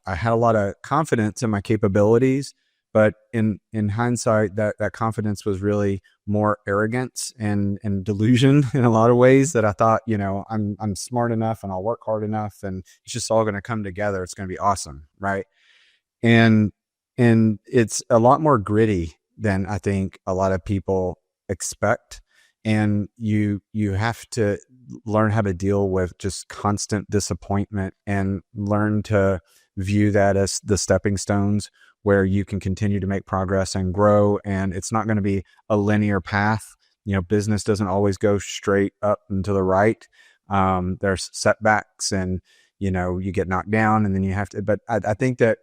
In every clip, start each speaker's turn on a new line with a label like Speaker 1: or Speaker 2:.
Speaker 1: I had a lot of confidence in my capabilities, but in hindsight, that confidence was really more arrogance and delusion in a lot of ways, that I thought, I'm smart enough and I'll work hard enough and it's just all going to come together. It's going to be awesome. Right. And, and it's a lot more gritty than I think a lot of people expect. And you have to learn how to deal with just constant disappointment and learn to view that as the stepping stones where you can continue to make progress and grow. And it's not going to be a linear path. Business doesn't always go straight up and to the right. There's setbacks and, you get knocked down and then you have to, but I think that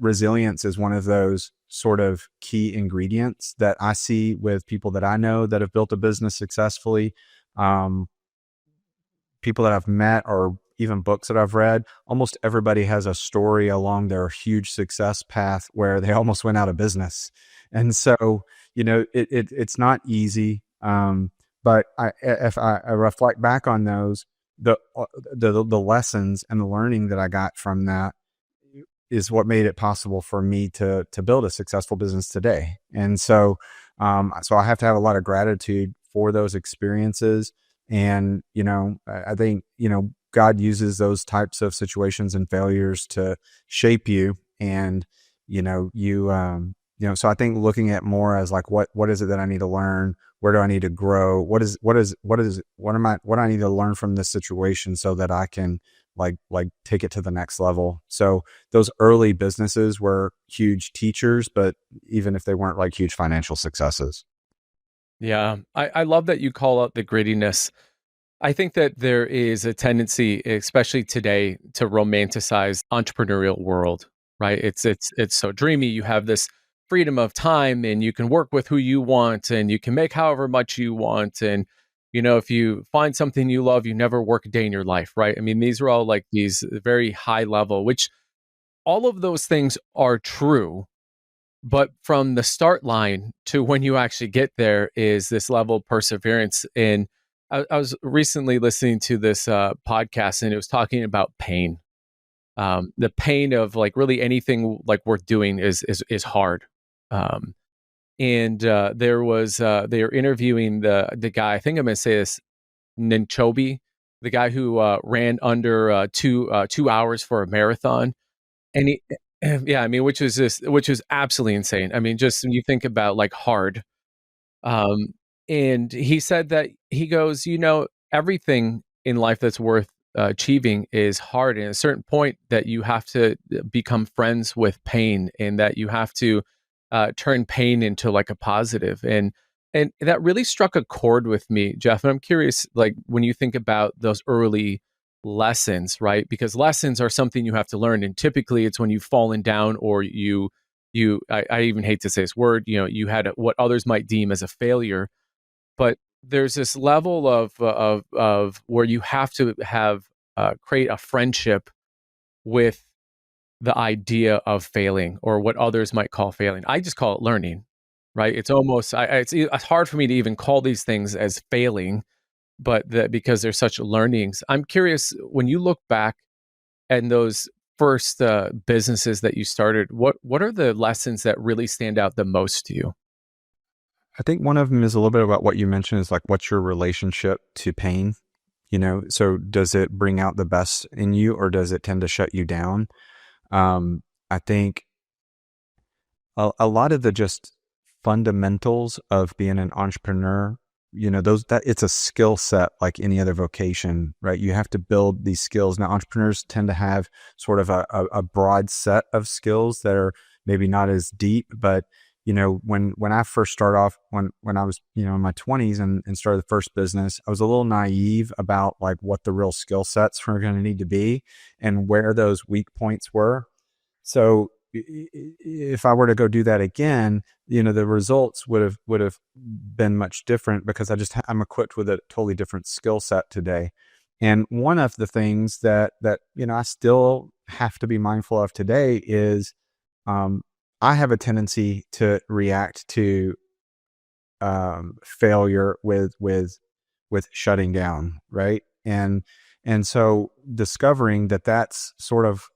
Speaker 1: resilience is one of those sort of key ingredients that I see with people that I know that have built a business successfully. People that I've met or even books that I've read, almost everybody has a story along their huge success path where they almost went out of business. And so, it's not easy. But if I reflect back on those, the lessons and the learning that I got from that is what made it possible for me to build a successful business today. And so I have to have a lot of gratitude for those experiences. And, I think, God uses those types of situations and failures to shape you. And, so I think looking at more as like, what is it that I need to learn? Where do I need to grow? What do I need to learn from this situation so that I can like take it to the next level? So those early businesses were huge teachers, but even if they weren't like huge financial successes.
Speaker 2: Yeah, I love that you call out the grittiness. I think that there is a tendency, especially today, to romanticize entrepreneurial world, right? It's so dreamy. You have this freedom of time and you can work with who you want and you can make however much you want. And, if you find something you love, you never work a day in your life, right? I mean, these are all like these very high level, which all of those things are true. But from the start line to when you actually get there is this level of perseverance. And I was recently listening to this podcast and it was talking about pain. The pain of like really anything like worth doing is hard. Um, and there was they were interviewing the guy. I think I'm going to say this, Ninchobi, the guy who ran under 2 hours for a marathon, and he, yeah, I mean, which is absolutely insane. I mean, just when you think about like hard. Um, and he said that he goes, everything in life that's worth achieving is hard. And at a certain point that you have to become friends with pain and that you have to turn pain into like a positive. And that really struck a chord with me, Jeff. And I'm curious, like when you think about those early lessons, right? Because lessons are something you have to learn. And typically it's when you've fallen down or I even hate to say this word, you had what others might deem as a failure, but there's this level of where you have to have create a friendship with the idea of failing or what others might call failing. I just call it learning, right? It's almost it's hard for me to even call these things as failing, but because they're such learnings. I'm curious, when you look back at those first businesses that you started, what are the lessons that really stand out the most to you?
Speaker 1: I think one of them is a little bit about what you mentioned is like, what's your relationship to pain? So does it bring out the best in you or does it tend to shut you down? I think a lot of the just fundamentals of being an entrepreneur, it's a skill set like any other vocation, right? You have to build these skills. Now, entrepreneurs tend to have sort of a broad set of skills that are maybe not as deep, but when I first started off, when I was, in my 20s and started the first business, I was a little naive about like what the real skill sets were going to need to be and where those weak points were. So if I were to go do that again, the results would have been much different because I'm equipped with a totally different skill set today. And one of the things that I still have to be mindful of today is I have a tendency to react to failure with shutting down, right? And so discovering that that's sort of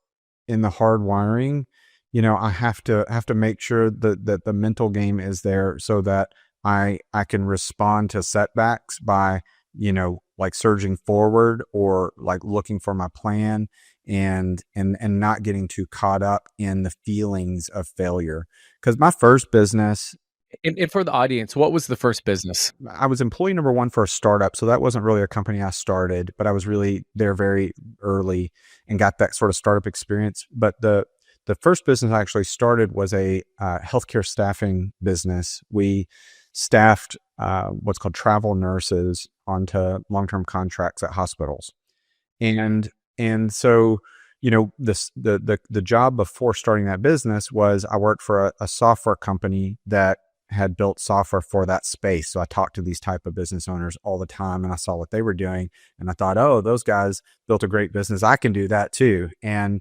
Speaker 1: in the hard wiring, I have to make sure that the mental game is there so that I can respond to setbacks by, like surging forward or like looking for my plan and not getting too caught up in the feelings of failure. Because my first business,
Speaker 2: And for the audience, what was the first business?
Speaker 1: I was employee number one for a startup. So that wasn't really a company I started, but I was really there very early and got that sort of startup experience. But the first business I actually started was a healthcare staffing business. We staffed what's called travel nurses onto long-term contracts at hospitals. And so, the job before starting that business was I worked for a software company that had built software for that space. So I talked to these type of business owners all the time, and I saw what they were doing, and I thought, oh, those guys built a great business. I can do that too. And,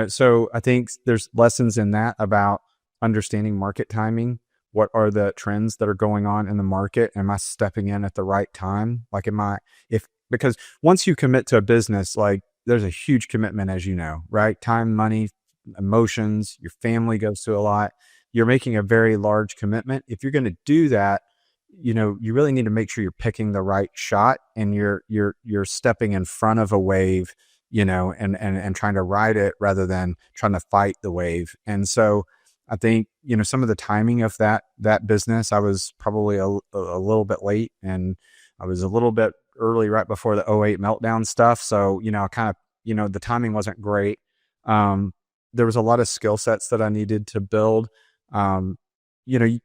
Speaker 1: so I think there's lessons in that about understanding market timing. What are the trends that are going on in the market? Am I stepping in at the right time? Like, because once you commit to a business, like there's a huge commitment, as you know, right? Time, money, emotions, your family goes through a lot. You're making a very large commitment. If you're going to do that, you really need to make sure you're picking the right shot and you're stepping in front of a wave, and trying to ride it rather than trying to fight the wave. And so I think, some of the timing of that business, I was probably a little bit late, and I was a little bit early right before the '08 meltdown stuff. So, kind of, the timing wasn't great. There was a lot of skill sets that I needed to build. Um, you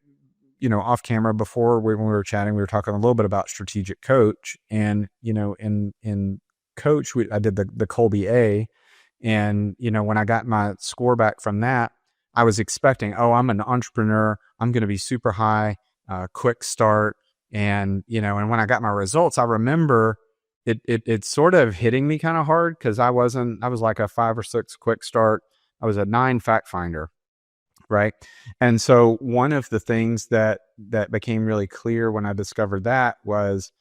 Speaker 1: know, off camera before when we were chatting, we were talking a little bit about strategic coach, and, in coach, I did the Colby A. And, when I got my score back from that, I was expecting, oh, I'm an entrepreneur. I'm going to be super high, quick start. And, and when I got my results, I remember it sort of hitting me kind of hard because I was like a 5 or 6 quick start. I was a 9 fact finder. Right. And so one of the things that became really clear when I discovered that was,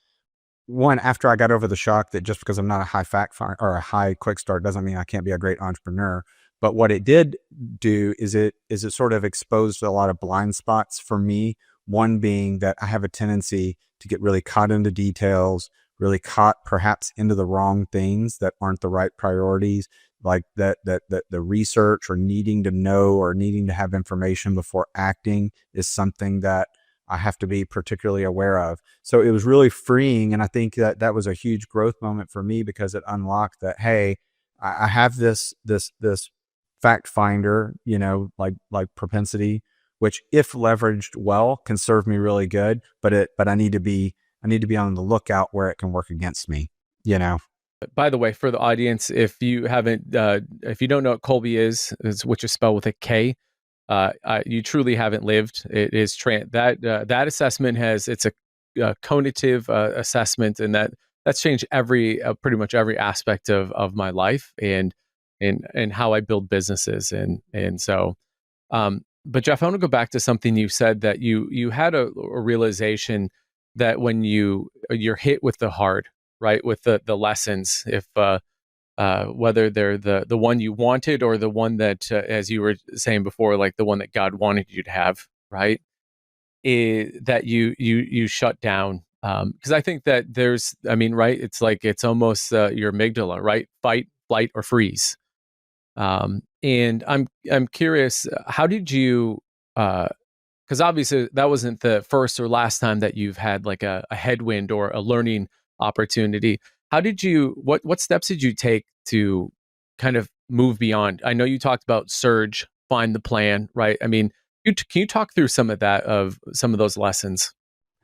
Speaker 1: one, after I got over the shock that just because I'm not a high fact finder or a high quick start doesn't mean I can't be a great entrepreneur. But what it did do is it sort of exposed a lot of blind spots for me. One being that I have a tendency to get really caught into details, really caught perhaps into the wrong things that aren't the right priorities, like that the research or needing to know or needing to have information before acting is something that I have to be particularly aware of. So it was really freeing. And I think that was a huge growth moment for me because it unlocked that, hey, I have this fact finder, like propensity, which if leveraged well can serve me really good, but I need to be on the lookout where it can work against me,
Speaker 2: By the way, for the audience, if you don't know what Colby which is spelled with a K, you truly haven't lived. It is that assessment it's a cognitive assessment, and that's changed pretty much every aspect of my life and how I build businesses, and so. But Jeff, I want to go back to something you said, that you had a realization that when you're hit with the hard, right, with the lessons, if whether they're the one you wanted or the one that, as you were saying before, like the one that God wanted you to have, right? That you shut down. Because I think that right? It's almost your amygdala, right? Fight, flight, or freeze. And I'm curious, how did you? Because obviously that wasn't the first or last time that you've had like a headwind or a learning opportunity. How did you? What steps did you take to kind of move beyond? I know you talked about surge, find the plan, right? I mean, can you talk through some of those lessons?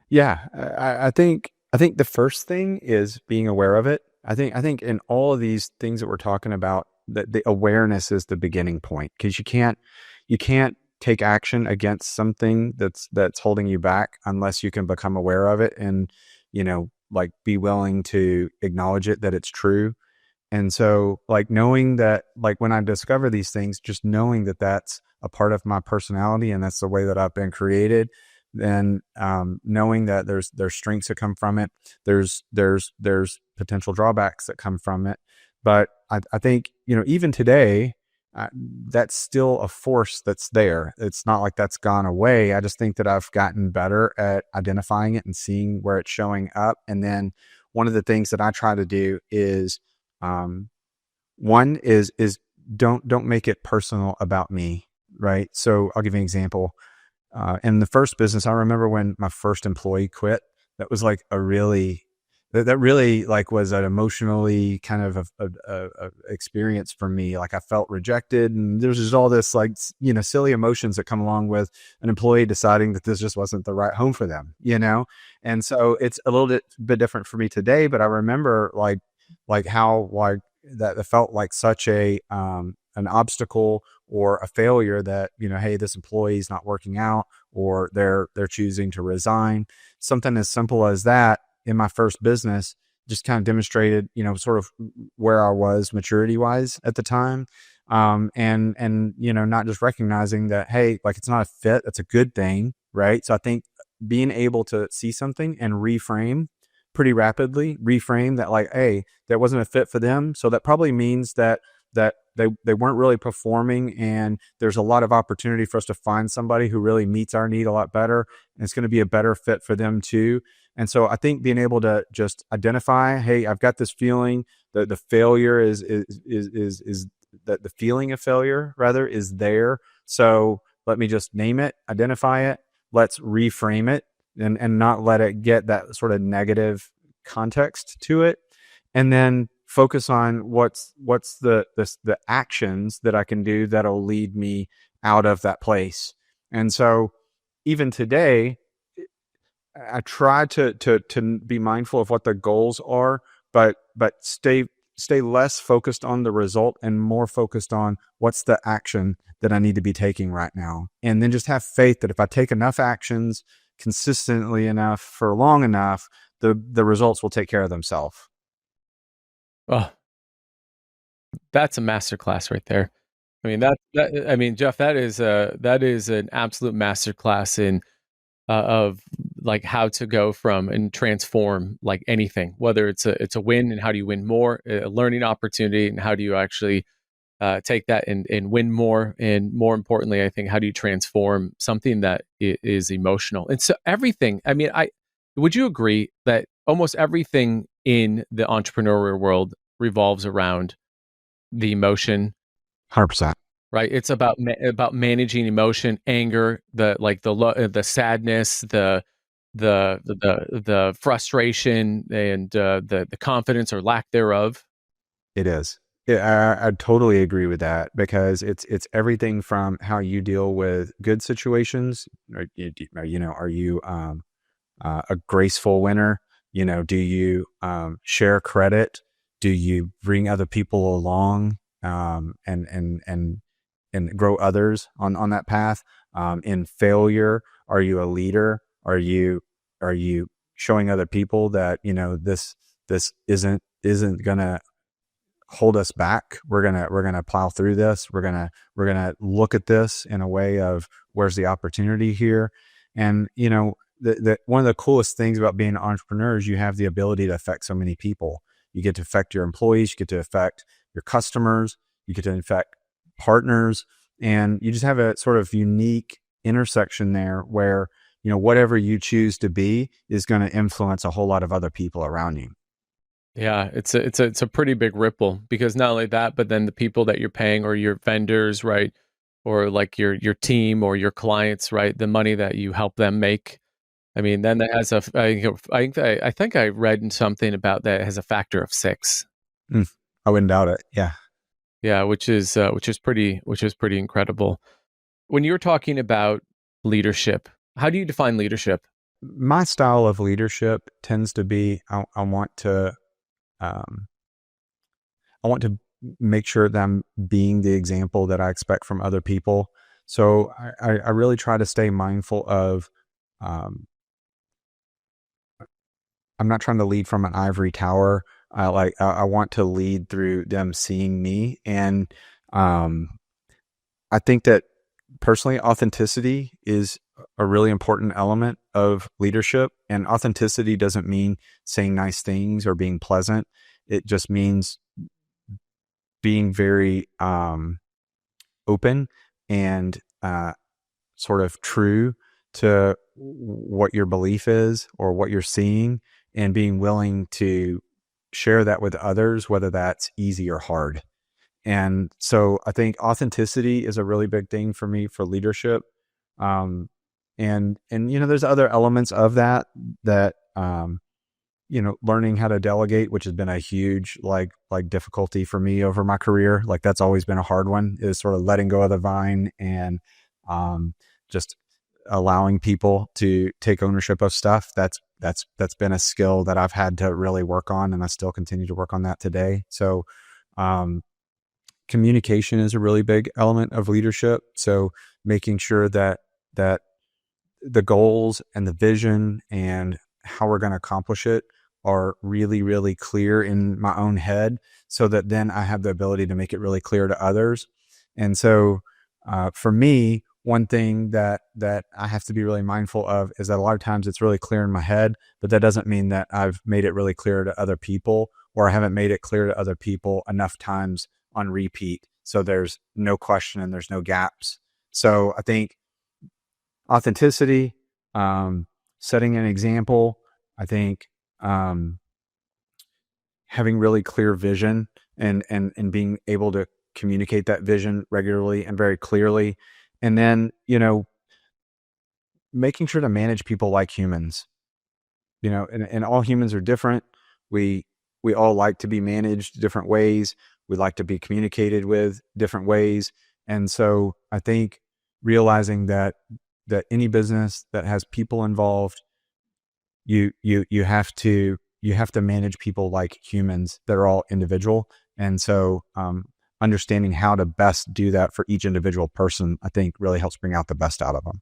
Speaker 1: Yeah, I think the first thing is being aware of it. I think in all of these things that we're talking about, that the awareness is the beginning point, because you can't take action against something that's holding you back unless you can become aware of it and, like be willing to acknowledge it, that it's true. And so, like, knowing that, like, when I discover these things, just knowing that that's a part of my personality and that's the way that I've been created, then knowing that there's strengths that come from it, there's potential drawbacks that come from it. But I think, even today, that's still a force that's there. It's not like that's gone away. I just think that I've gotten better at identifying it and seeing where it's showing up. And then one of the things that I try to do is, one is don't make it personal about me, right? So I'll give you an example. In the first business, I remember when my first employee quit. That was like a really that really like was an emotionally kind of a experience for me. Like I felt rejected, and there's just all this like silly emotions that come along with an employee deciding that this just wasn't the right home for them, And so it's a little bit different for me today. But I remember like how like that it felt like such a an obstacle or a failure that hey, this employee is not working out, or they're choosing to resign. Something as simple as that in my first business just kind of demonstrated sort of where I was maturity wise at the time. And not just recognizing that, hey, like it's not a fit, that's a good thing, right? So I think being able to see something and reframe pretty rapidly, reframe that, like, hey, that wasn't a fit for them, so that probably means that they weren't really performing, and there's a lot of opportunity for us to find somebody who really meets our need a lot better, and it's going to be a better fit for them too. And so I think being able to just identify, hey, I've got this feeling that the failure is that the feeling of failure rather is there. So let me just name it, identify it, let's reframe it, and not let it get that sort of negative context to it. And then focus on what's the actions that I can do that'll lead me out of that place. And so even today, I try to be mindful of what the goals are, but stay less focused on the result and more focused on what's the action that I need to be taking right now. And then just have faith that if I take enough actions consistently enough for long enough, the results will take care of themselves.
Speaker 2: Oh, that's a masterclass right there. I mean, I mean, Jeff, that is an absolute masterclass in of like how to go from and transform like anything, whether it's a win and how do you win more, a learning opportunity and how do you actually take that and win more, and more importantly, I think how do you transform something that is emotional. And so everything. I mean, I would you agree that almost everything in the entrepreneurial world revolves around the emotion,
Speaker 1: 100%.
Speaker 2: right? It's about about managing emotion, anger, the sadness, the frustration, and the confidence or lack thereof.
Speaker 1: It is. Yeah, I totally agree with that, because it's everything from how you deal with good situations. Are you a graceful winner? Do you share credit? Do you bring other people along, and grow others on that path? In failure, are you a leader? Are you showing other people that this isn't gonna hold us back? We're gonna plow through this. We're gonna look at this in a way of where's the opportunity here. And the one of the coolest things about being an entrepreneur is you have the ability to affect so many people. You get to affect your employees, you get to affect your customers, you get to affect partners, and you just have a sort of unique intersection there where whatever you choose to be is going to influence a whole lot of other people around you.
Speaker 2: Yeah, it's a pretty big ripple, because not only that, but then the people that you're paying or your vendors, right? Or like your team or your clients, right? The money that you help them make. I mean, then that has I think I read in something about that it has a factor of 6.
Speaker 1: Mm, I wouldn't doubt it. Yeah.
Speaker 2: Yeah, which is pretty incredible. When you're talking about leadership, how do you define leadership?
Speaker 1: My style of leadership tends to be, um, I want to make sure that I'm being the example that I expect from other people. So I really try to stay mindful of, um, I'm not trying to lead from an ivory tower. I want to lead through them seeing me. And um, I think that personally, authenticity is a really important element of leadership. And authenticity doesn't mean saying nice things or being pleasant. It just means being very open and sort of true to what your belief is or what you're seeing, and being willing to share that with others, whether that's easy or hard. And so I think authenticity is a really big thing for me for leadership. Um, and there's other elements of that, learning how to delegate, which has been a huge like difficulty for me over my career. Like that's always been a hard one, is sort of letting go of the vine and um, just allowing people to take ownership of stuff. That's been a skill that I've had to really work on, and I still continue to work on that today. So um, communication is a really big element of leadership. So making sure that the goals and the vision and how we're going to accomplish it are really, really clear in my own head, so that then I have the ability to make it really clear to others. And so for me, one thing that I have to be really mindful of is that a lot of times it's really clear in my head, but that doesn't mean that I've made it really clear to other people, or I haven't made it clear to other people enough times on repeat. So there's no question and there's no gaps. So I think authenticity, setting an example, I think having really clear vision and being able to communicate that vision regularly and very clearly. And then, making sure to manage people like humans, and all humans are different. We all like to be managed different ways. We like to be communicated with different ways. And so I think realizing that any business that has people involved, you have to manage people like humans that are all individual. And so understanding how to best do that for each individual person, I think really helps bring out the best out of them.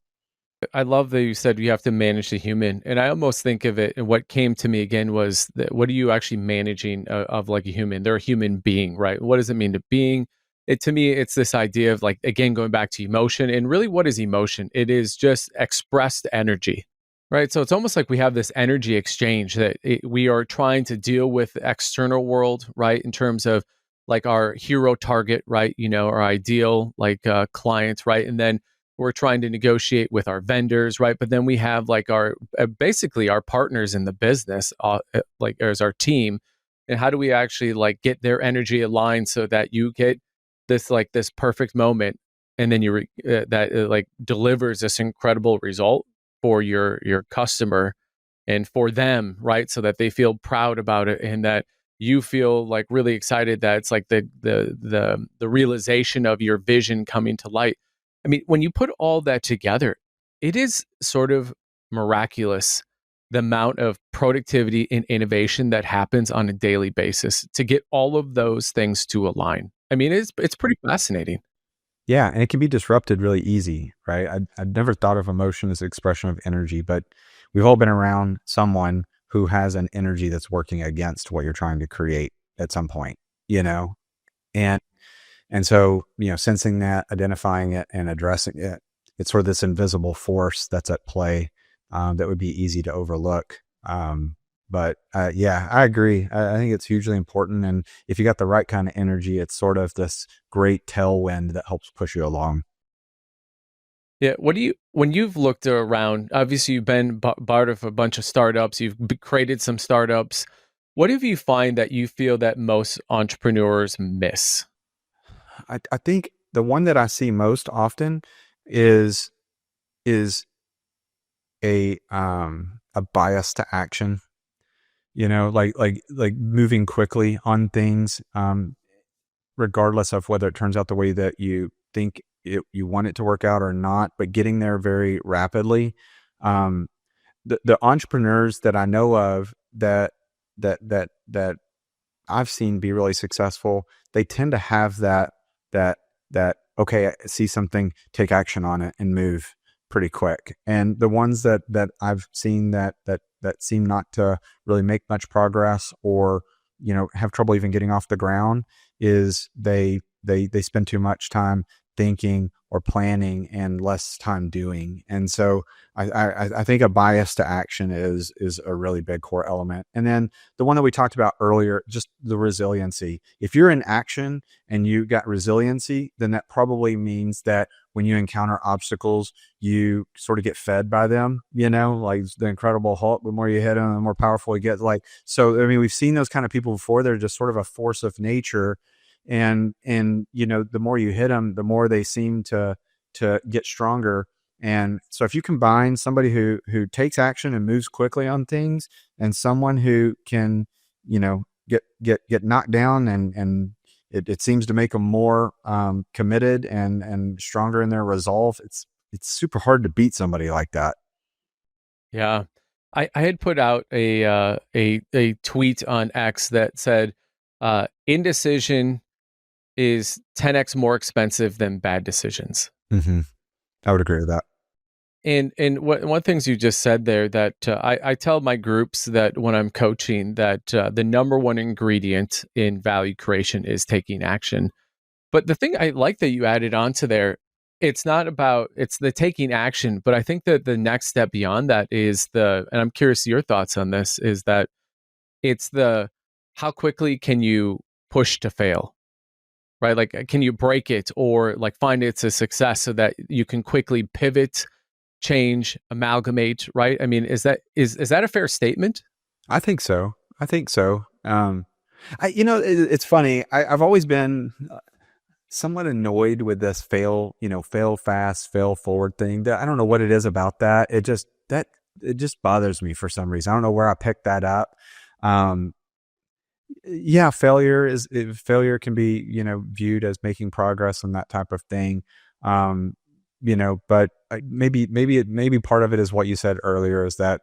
Speaker 2: I love that you said you have to manage the human. And I almost think of it, and what came to me again was that what are you actually managing of like a human? They're a human being, right? What does it mean to being? It to me, it's this idea of like, again, going back to emotion. And really, what is emotion? It is just expressed energy, right? So it's almost like we have this energy exchange that we are trying to deal with the external world, right? In terms of like our hero target, right? Our ideal like clients, right? And then we're trying to negotiate with our vendors, right? But then we have like our basically our partners in the business, like as our team, and how do we actually like get their energy aligned so that you get this perfect moment, and then that like delivers this incredible result for your customer and for them, right? So that they feel proud about it, and that you feel like really excited that it's like the realization of your vision coming to light. I mean, when you put all that together, it is sort of miraculous the amount of productivity and innovation that happens on a daily basis to get all of those things to align. I mean, it's pretty fascinating.
Speaker 1: Yeah, and it can be disrupted really easy, right? I'd never thought of emotion as an expression of energy, but we've all been around someone who has an energy that's working against what you're trying to create at some point, you know? And And so, sensing that, identifying it, and addressing it, it's sort of this invisible force that's at play that would be easy to overlook. But yeah, I agree. I think it's hugely important. And if you got the right kind of energy, it's sort of this great tailwind that helps push you along.
Speaker 2: Yeah. What do you, when you've looked around, obviously you've been part of a bunch of startups, you've created some startups. What have you find that you feel that most entrepreneurs miss?
Speaker 1: I think the one that I see most often is is a bias to action. Like moving quickly on things, regardless of whether it turns out the way that you think you want it to work out or not, but getting there very rapidly. Um, the entrepreneurs that I know of that I've seen be really successful, they tend to have that okay, I see something, take action on it and move pretty quick. And the ones that I've seen that seem not to really make much progress, or have trouble even getting off the ground, is they spend too much time thinking, or planning and less time doing. And so I think a bias to action is a really big core element. And then the one that we talked about earlier, just the resiliency. If you're in action and you got resiliency, then that probably means that when you encounter obstacles, you sort of get fed by them, like the Incredible Hulk. The more you hit him, the more powerful he gets. Like, so, I mean, we've seen those kind of people before. They're just sort of a force of nature. And the more you hit them, the more they seem to get stronger. And so if you combine somebody who takes action and moves quickly on things, and someone who can, get knocked down, and it seems to make them more committed and stronger in their resolve, it's super hard to beat somebody like that.
Speaker 2: Yeah. I had put out a tweet on X that said, indecision is 10x more expensive than bad decisions.
Speaker 1: Mm-hmm. I would agree with that.
Speaker 2: And one things you just said there, that I tell my groups that when I'm coaching, that the number one ingredient in value creation is taking action. But the thing I like that you added onto there, it's the taking action, but I think that the next step beyond that is and I'm curious your thoughts on this, is that it's how quickly can you push to fail, right? Like, can you break it, or like find it's a success so that you can quickly pivot, change, amalgamate, right? I mean, is that a fair statement?
Speaker 1: I think so. It's funny. I've always been somewhat annoyed with this fail fast, fail forward thing. I don't know what it is about that. It just bothers me for some reason. I don't know where I picked that up. Yeah, failure can be, viewed as making progress and that type of thing. But maybe part of it is what you said earlier, is that,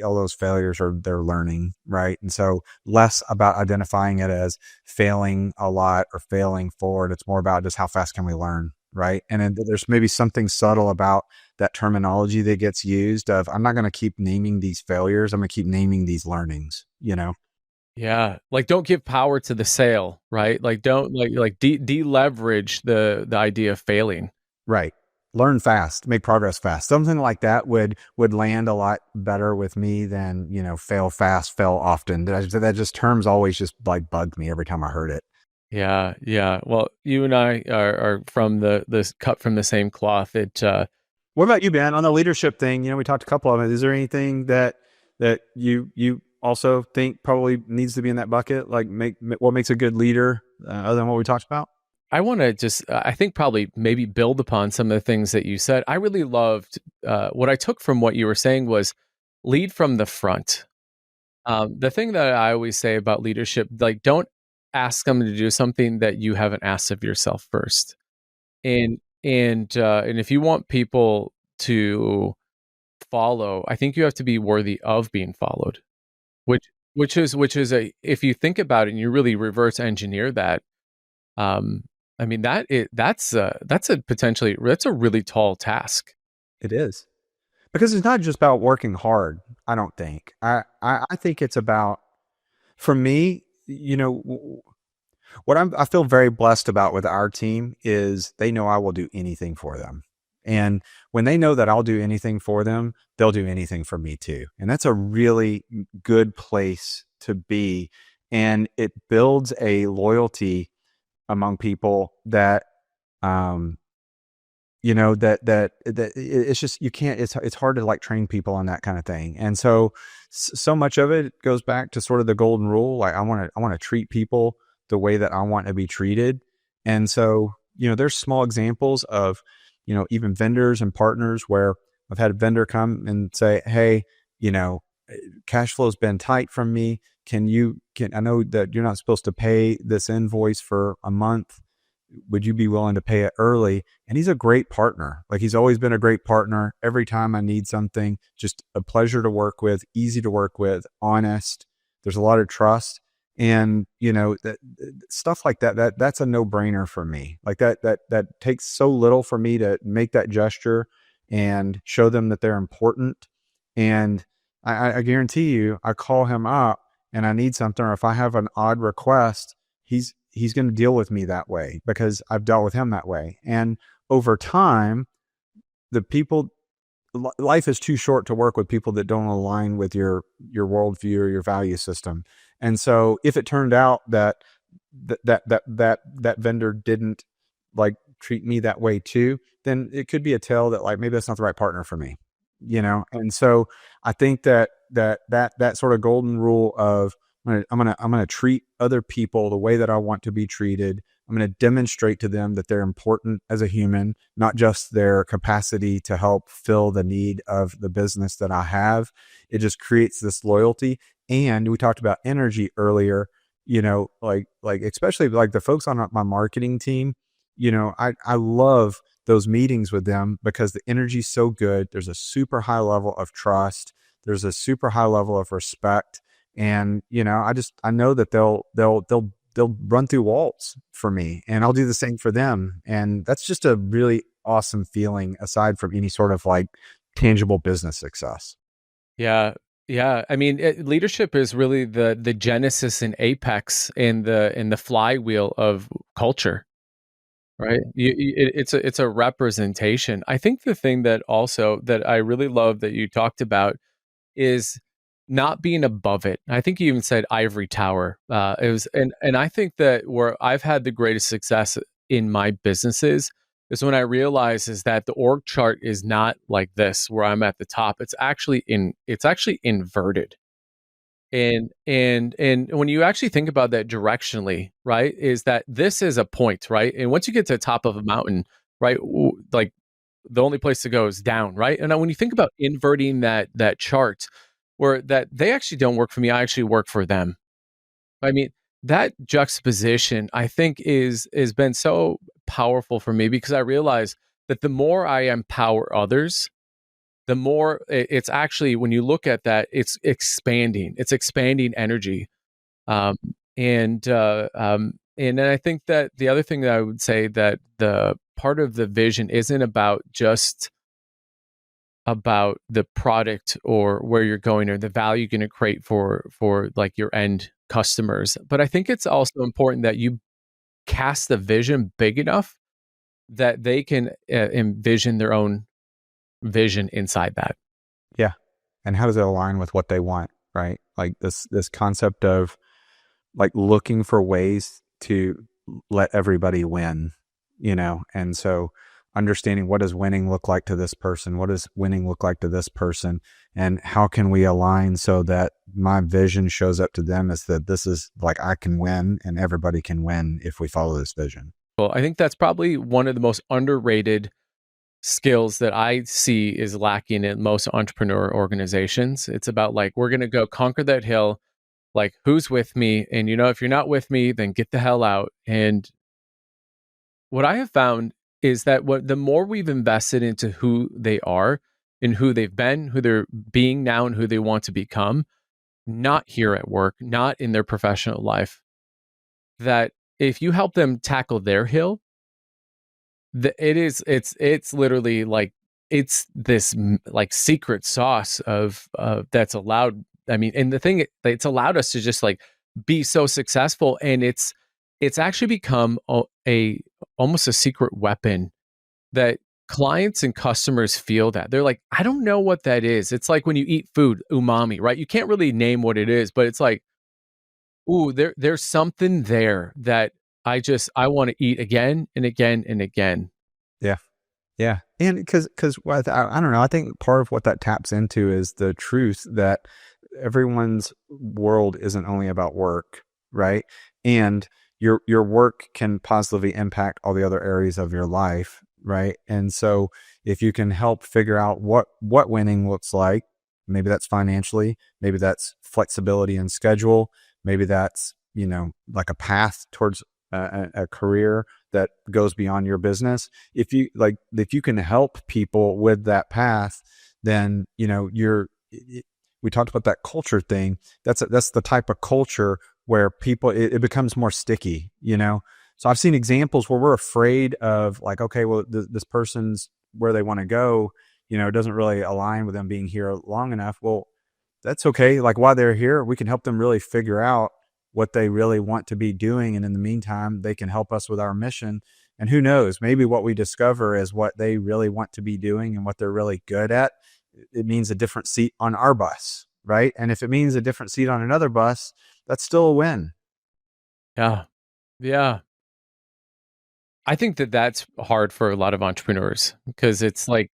Speaker 1: all those failures they're learning, right? And so less about identifying it as failing a lot or failing forward. It's more about just how fast can we learn, right? And then there's maybe something subtle about that terminology that gets used of, I'm not going to keep naming these failures. I'm going to keep naming these learnings.
Speaker 2: Yeah, like, don't give power to the sale, right? Like, don't deleverage the idea of failing.
Speaker 1: Right. Learn fast, make progress fast. Something like that would land a lot better with me than, fail fast, fail often. That just terms always just like bugged me every time I heard it.
Speaker 2: Yeah, yeah. Well, you and I are from this cut from the same cloth.
Speaker 1: What about you, Ben? On the leadership thing, we talked a couple of it. Is there anything that you also think probably needs to be in that bucket? Like, what makes a good leader, other than what we talked about?
Speaker 2: I want to just, I think probably maybe build upon some of the things that you said. I really loved what I took from what you were saying was lead from the front. The thing that I always say about leadership, like, don't ask them to do something that you haven't asked of yourself first. And if you want people to follow, I think you have to be worthy of being followed. Which is if you think about it and you really reverse engineer that, I mean, that's a really tall task.
Speaker 1: It is, because it's not just about working hard. I don't think. I think it's about, for me, what I feel very blessed about with our team is they know I will do anything for them. And when they know that I'll do anything for them, they'll do anything for me too. And that's a really good place to be. And it builds a loyalty among people that, it's just, you can't, it's hard to like train people on that kind of thing. And so much of it goes back to sort of the golden rule. Like, I want to treat people the way that I want to be treated. And so, there's small examples of, even vendors and partners where I've had a vendor come and say, hey, cash flow's been tight from me. I know that you're not supposed to pay this invoice for a month. Would you be willing to pay it early? And he's a great partner. Like, he's always been a great partner. Every time I need something, just a pleasure to work with, easy to work with, honest. There's a lot of trust. And, that stuff like that's a no brainer for me. Like, that takes so little for me to make that gesture and show them that they're important. And I guarantee you, I call him up and I need something, or if I have an odd request, he's going to deal with me that way because I've dealt with him that way. And over time, the people life is too short to work with people that don't align with your worldview or your value system. And so if it turned out that that vendor didn't like treat me that way too, then it could be a tell that like maybe that's not the right partner for me, you know. And so I think that sort of golden rule of I'm gonna treat other people the way that I want to be treated. I'm going to demonstrate to them that they're important as a human, not just their capacity to help fill the need of the business that I have. It just creates this loyalty. And we talked about energy earlier, you know, like especially like the folks on my marketing team, you know, I love those meetings with them because the energy's so good. There's a super high level of trust. There's a super high level of respect. And, you know, I know that they'll run through walls for me, and I'll do the same for them. And that's just a really awesome feeling aside from any sort of like tangible business success.
Speaker 2: Yeah. Yeah. I mean, leadership is really the genesis and apex in the flywheel of culture, right? It's a representation. I think the thing that also that I really love that you talked about is not being above it. I think you even said ivory tower. It was, and I think that where I've had the greatest success in my businesses is when I realize is that the org chart is not like this, where I'm at the top. It's actually inverted. And when you actually think about that directionally, right, is that this is a point, right? And once you get to the top of a mountain, right, like the only place to go is down, right? And now when you think about inverting that chart, where that they actually don't work for me, I actually work for them. I mean, that juxtaposition, I think, is been so powerful for me because I realize that the more I empower others, the more it's actually when you look at that, it's expanding energy. Um, and then I think that the other thing that I would say that the part of the vision isn't about just about the product or where you're going or the value you're going to create for like your end customers, but I think it's also important that you cast the vision big enough that they can envision their own vision inside that.
Speaker 1: Yeah. And how does it align with what they want? Right. Like this concept of like looking for ways to let everybody win, you know? And so understanding what does winning look like to this person? What does winning look like to this person? And how can we align so that my vision shows up to them as that this is like I can win and everybody can win if we follow this vision.
Speaker 2: Well, I think that's probably one of the most underrated skills that I see is lacking in most entrepreneur organizations. It's about like, we're going to go conquer that hill. Like, who's with me? And, if you're not with me, then get the hell out. And what I have found is that the more we've invested into who they are and who they've been, who they're being now, and who they want to become, not here at work, not in their professional life, that if you help them tackle their hill, it's literally like it's this like secret sauce of that's allowed. I mean, and the thing it's allowed us to just like be so successful, and it's actually become a almost a secret weapon that clients and customers feel that they're like, I don't know what that is. It's like when you eat food, umami, right? You can't really name what it is, but it's like, ooh, there's something there that I want to eat again and again and again.
Speaker 1: Yeah. Yeah. And because I don't know, I think part of what that taps into is the truth that everyone's world isn't only about work, right? And your work can positively impact all the other areas of your life, right? And so if you can help figure out what winning looks like, maybe that's financially, maybe that's flexibility in schedule, maybe that's, you know, like a path towards a career that goes beyond your business. If you can help people with that path, then, you know, we talked about that culture thing. That's the type of culture where people, it becomes more sticky, you know? So I've seen examples where we're afraid of like, okay, well, this person's where they want to go, you know, it doesn't really align with them being here long enough. Well, that's okay. Like while they're here, we can help them really figure out what they really want to be doing. And in the meantime, they can help us with our mission. And who knows, maybe what we discover is what they really want to be doing and what they're really good at. It means a different seat on our bus, right? And if it means a different seat on another bus, that's still a win.
Speaker 2: Yeah. Yeah. I think that that's hard for a lot of entrepreneurs because it's like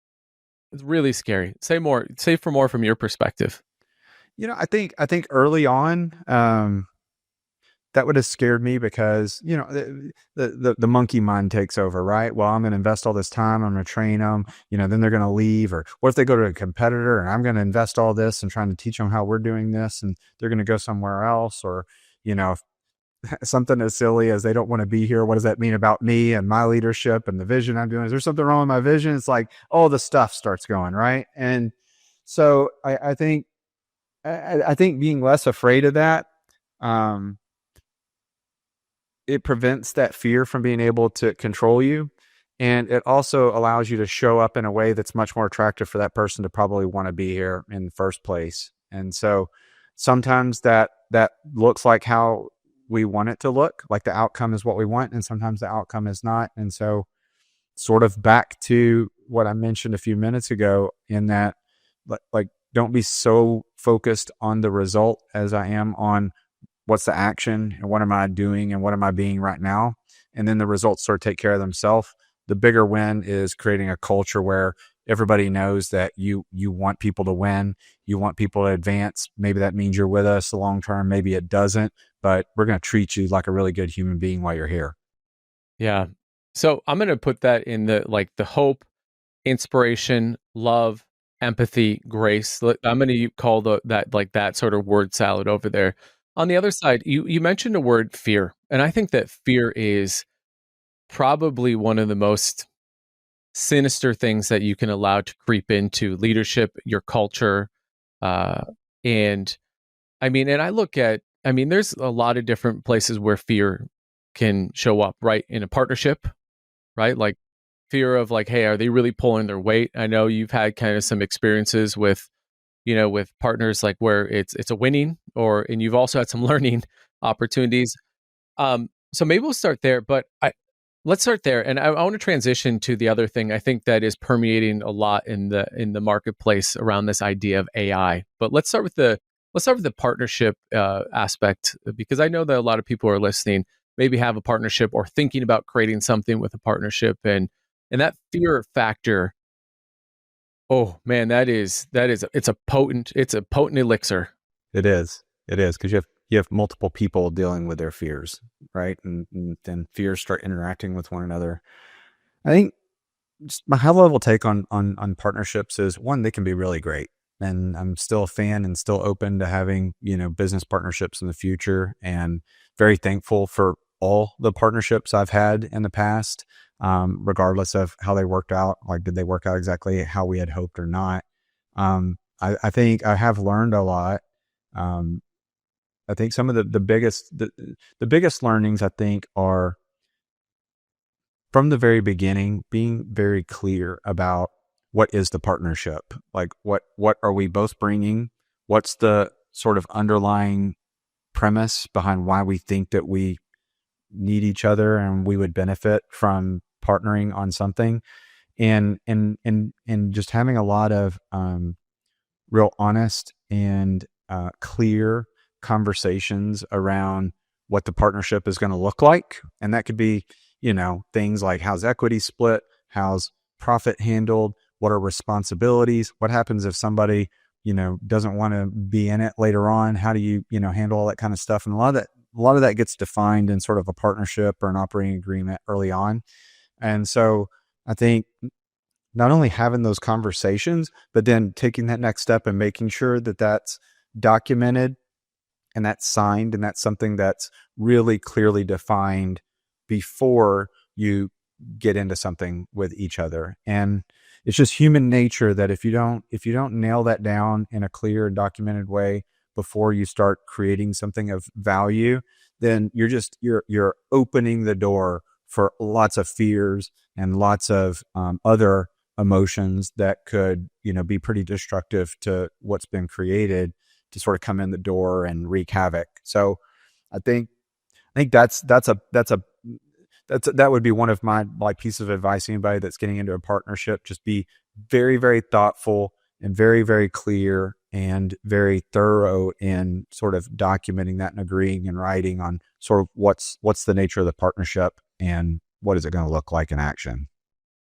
Speaker 2: it's really scary. Say more. Say for more from your perspective.
Speaker 1: I think early on, that would have scared me because the monkey mind takes over, right? Well, I'm going to invest all this time, I'm going to train them, then they're going to leave. Or what if they go to a competitor and I'm going to invest all this and trying to teach them how we're doing this, and they're going to go somewhere else? Or you know something as silly as they don't want to be here. What does that mean about me and my leadership and the vision I'm doing? Is there something wrong with my vision? It's like all the stuff starts going right. And so I think being less afraid of that, um, it prevents that fear from being able to control you. And it also allows you to show up in a way that's much more attractive for that person to probably want to be here in the first place. And so sometimes that looks like how we want it to look, like the outcome is what we want, and sometimes the outcome is not. And so sort of back to what I mentioned a few minutes ago, in that like don't be so focused on the result as I am on what's the action and what am I doing and what am I being right now. And then the results sort of take care of themselves. The bigger win is creating a culture where everybody knows that you want people to win, you want people to advance. Maybe that means you're with us long term, maybe it doesn't, but we're going to treat you like a really good human being while you're here.
Speaker 2: Yeah. So I'm going to put that in the like the hope, inspiration, love, empathy, grace. I'm going to call that like that sort of word salad over there. On the other side, you mentioned the word fear, and I think that fear is probably one of the most sinister things that you can allow to creep into leadership, your culture, uh, and and I look at, there's a lot of different places where fear can show up, right? In a partnership, right? Like fear of like, hey, are they really pulling their weight? I know you've had kind of some experiences with, with partners like where it's a winning, or and you've also had some learning opportunities. So maybe we'll start there, but let's start there, and I want to transition to the other thing I think that is permeating a lot in the marketplace around this idea of AI. But let's start with the partnership aspect, because I know that a lot of people who are listening maybe have a partnership or thinking about creating something with a partnership, and that fear factor. Oh man, that is it's a potent elixir.
Speaker 1: It is because you have multiple people dealing with their fears, right? And then fears start interacting with one another. I think just my high level take on partnerships is, one, they can be really great. And I'm still a fan and still open to having, business partnerships in the future, and very thankful for all the partnerships I've had in the past, regardless of how they worked out. Like, did they work out exactly how we had hoped or not? I think I have learned a lot. Um, I think some of the biggest learnings, I think, are from the very beginning, being very clear about what is the partnership. Like, what are we both bringing? What's the sort of underlying premise behind why we think that we need each other and we would benefit from partnering on something? And just having a lot of real honest and clear conversations around what the partnership is going to look like. And that could be, things like, how's equity split? How's profit handled? What are responsibilities? What happens if somebody, doesn't want to be in it later on? How do you, handle all that kind of stuff? And a lot of that gets defined in sort of a partnership or an operating agreement early on. And so I think not only having those conversations, but then taking that next step and making sure that that's documented and that's signed, and that's something that's really clearly defined before you get into something with each other. And it's just human nature that if you don't nail that down in a clear and documented way before you start creating something of value, then you're opening the door for lots of fears and lots of other emotions that could be pretty destructive to what's been created, to sort of come in the door and wreak havoc. So I think that's that would be one of my like pieces of advice. Anybody that's getting into a partnership, just be very, very thoughtful and very, very clear and very thorough in sort of documenting that and agreeing and writing on sort of what's the nature of the partnership and what is it going to look like in action.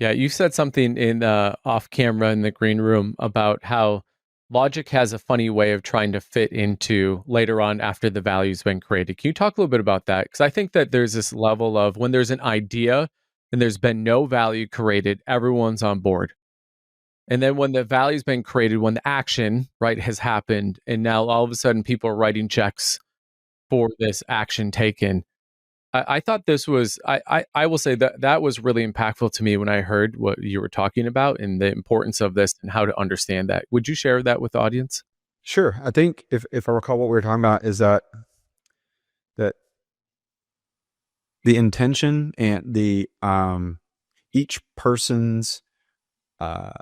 Speaker 2: Yeah, you said something in off camera in the green room about how logic has a funny way of trying to fit into later on after the value's been created. Can you talk a little bit about that? Because I think that there's this level of when there's an idea and there's been no value created, everyone's on board. And then when the value's been created, when the action, right, has happened, and now all of a sudden people are writing checks for this action taken. I thought this was I will say that that was really impactful to me when I heard what you were talking about and the importance of this and how to understand that. Would you share that with the audience?
Speaker 1: Sure. I think if I recall what we were talking about is that the intention and the each person's uh,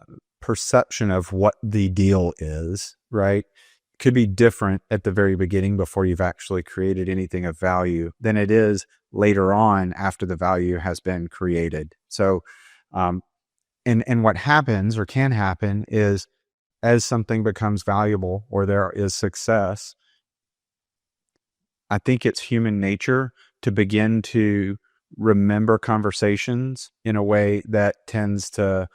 Speaker 1: perception of what the deal is, right, could be different at the very beginning before you've actually created anything of value than it is later on after the value has been created. So, um, and what happens or can happen is as something becomes valuable or there is success, I think it's human nature to begin to remember conversations in a way that tends to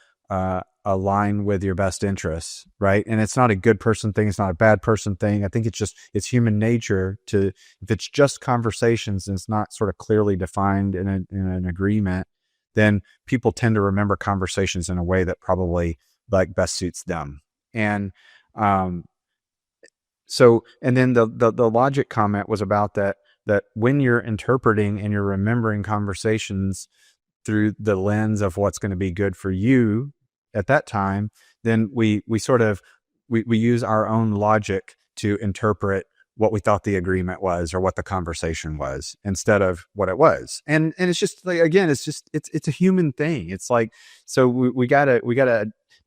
Speaker 1: align with your best interests, right? And it's not a good person thing. It's not a bad person thing. I think it's human nature to, if it's just conversations and it's not sort of clearly defined in an agreement, then people tend to remember conversations in a way that probably like best suits them. And um, so, and then the logic comment was about that when you're interpreting and you're remembering conversations through the lens of what's going to be good for you at that time, then we sort of we use our own logic to interpret what we thought the agreement was or what the conversation was instead of what it was. And it's just like, again, it's a human thing. It's like, so we gotta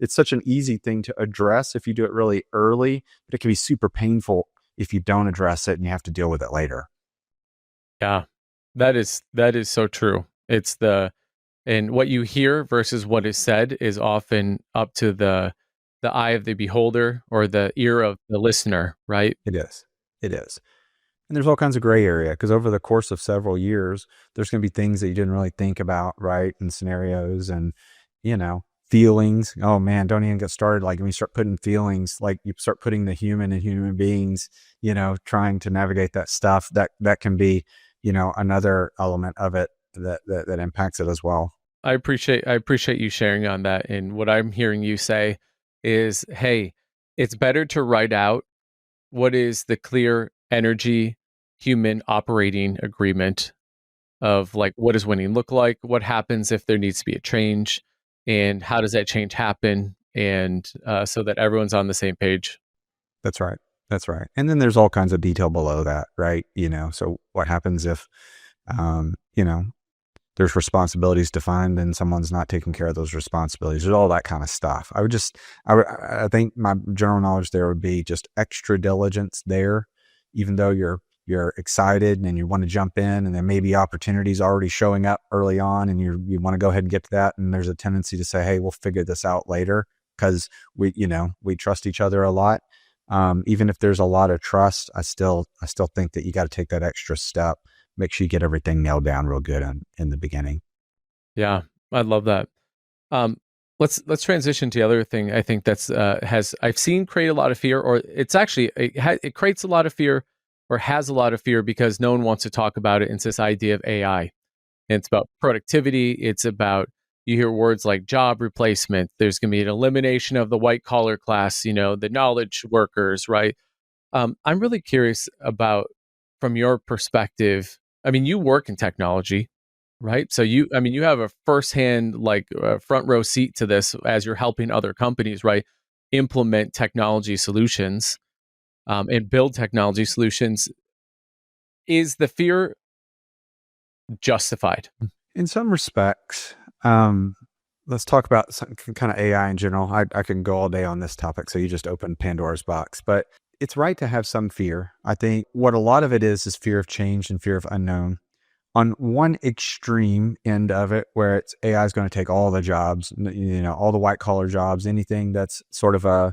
Speaker 1: it's such an easy thing to address if you do it really early, but it can be super painful if you don't address it and you have to deal with it later.
Speaker 2: Yeah. That is so true. It's the and what you hear versus what is said is often up to the eye of the beholder or the ear of the listener, right?
Speaker 1: It is. It is. And there's all kinds of gray area because over the course of several years, there's going to be things that you didn't really think about, right? And scenarios and, feelings. Oh man, don't even get started. Like when you start putting feelings, like you start putting the human and human beings, trying to navigate that stuff that can be, another element of it that impacts it as well.
Speaker 2: I appreciate you sharing on that. And what I'm hearing you say is, hey, it's better to write out what is the clear energy human operating agreement of like what does winning look like, what happens if there needs to be a change, and how does that change happen, and so that everyone's on the same page.
Speaker 1: That's right. That's right. And then there's all kinds of detail below that, right? So what happens if, um, you know, there's responsibilities defined and someone's not taking care of those responsibilities. There's all that kind of stuff. I think my general knowledge there would be just extra diligence there, even though you're excited and you want to jump in and there may be opportunities already showing up early on and you want to go ahead and get to that. And there's a tendency to say, hey, we'll figure this out later because we trust each other a lot. Even if there's a lot of trust, I still think that you got to take that extra step. Make sure you get everything nailed down real good in the beginning.
Speaker 2: Yeah, I love that. Um, let's transition to the other thing. I think that's has I've seen create a lot of fear, or it's actually it creates a lot of fear, or has a lot of fear because no one wants to talk about it. It's this idea of AI. And it's about productivity. It's about you hear words like job replacement. There's going to be an elimination of the white collar class. The knowledge workers, right? I'm really curious about from your perspective. I mean, you work in technology, right? So you have a firsthand, like front row seat to this as you're helping other companies, right? Implement technology solutions and build technology solutions. Is the fear justified?
Speaker 1: In some respects, let's talk about some kind of AI in general. I can go all day on this topic, so you just opened Pandora's box. But it's right to have some fear. I think what a lot of it is fear of change and fear of unknown. on one extreme end of it, where it's AI is going to take all the jobs, all the white collar jobs, anything that's sort of a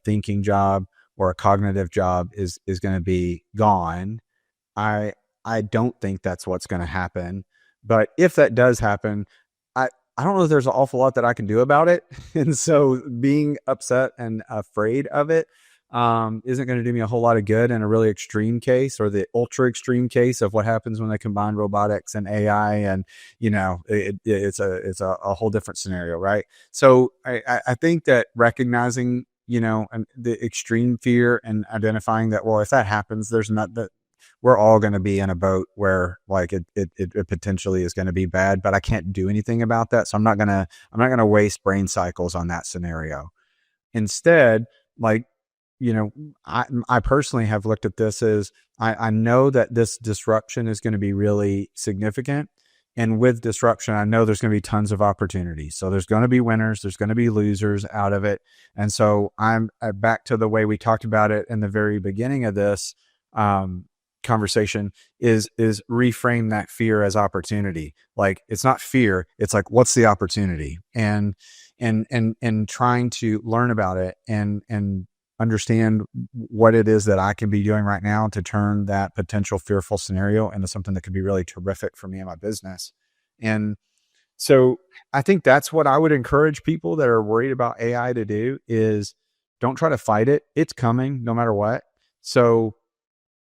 Speaker 1: thinking job or a cognitive job is going to be gone. I I don't think that's what's going to happen. But if that does happen, I I don't know if there's an awful lot that I can do about it. And so being upset and afraid of it isn't going to do me a whole lot of good in a really extreme case, or the ultra extreme case of what happens when they combine robotics and AI. And it's a whole different scenario, right? So I think that recognizing and the extreme fear and identifying that, well, if that happens, there's not that we're all going to be in a boat where like it potentially is going to be bad, but I can't do anything about that. So I'm not gonna waste brain cycles on that scenario. Instead, like, you know, I personally have looked at this as I know that this disruption is going to be really significant. And with disruption, I know there's going to be tons of opportunities. So there's going to be winners, there's going to be losers out of it. And so I'm back to the way we talked about it in the very beginning of this um, conversation is reframe that fear as opportunity. Like, it's not fear, it's like, what's the opportunity? And trying to learn about it and understand what it is that I can be doing right now to turn that potential fearful scenario into something that could be really terrific for me and my business. And so I think that's what I would encourage people that are worried about AI to do is don't try to fight it. It's coming no matter what. So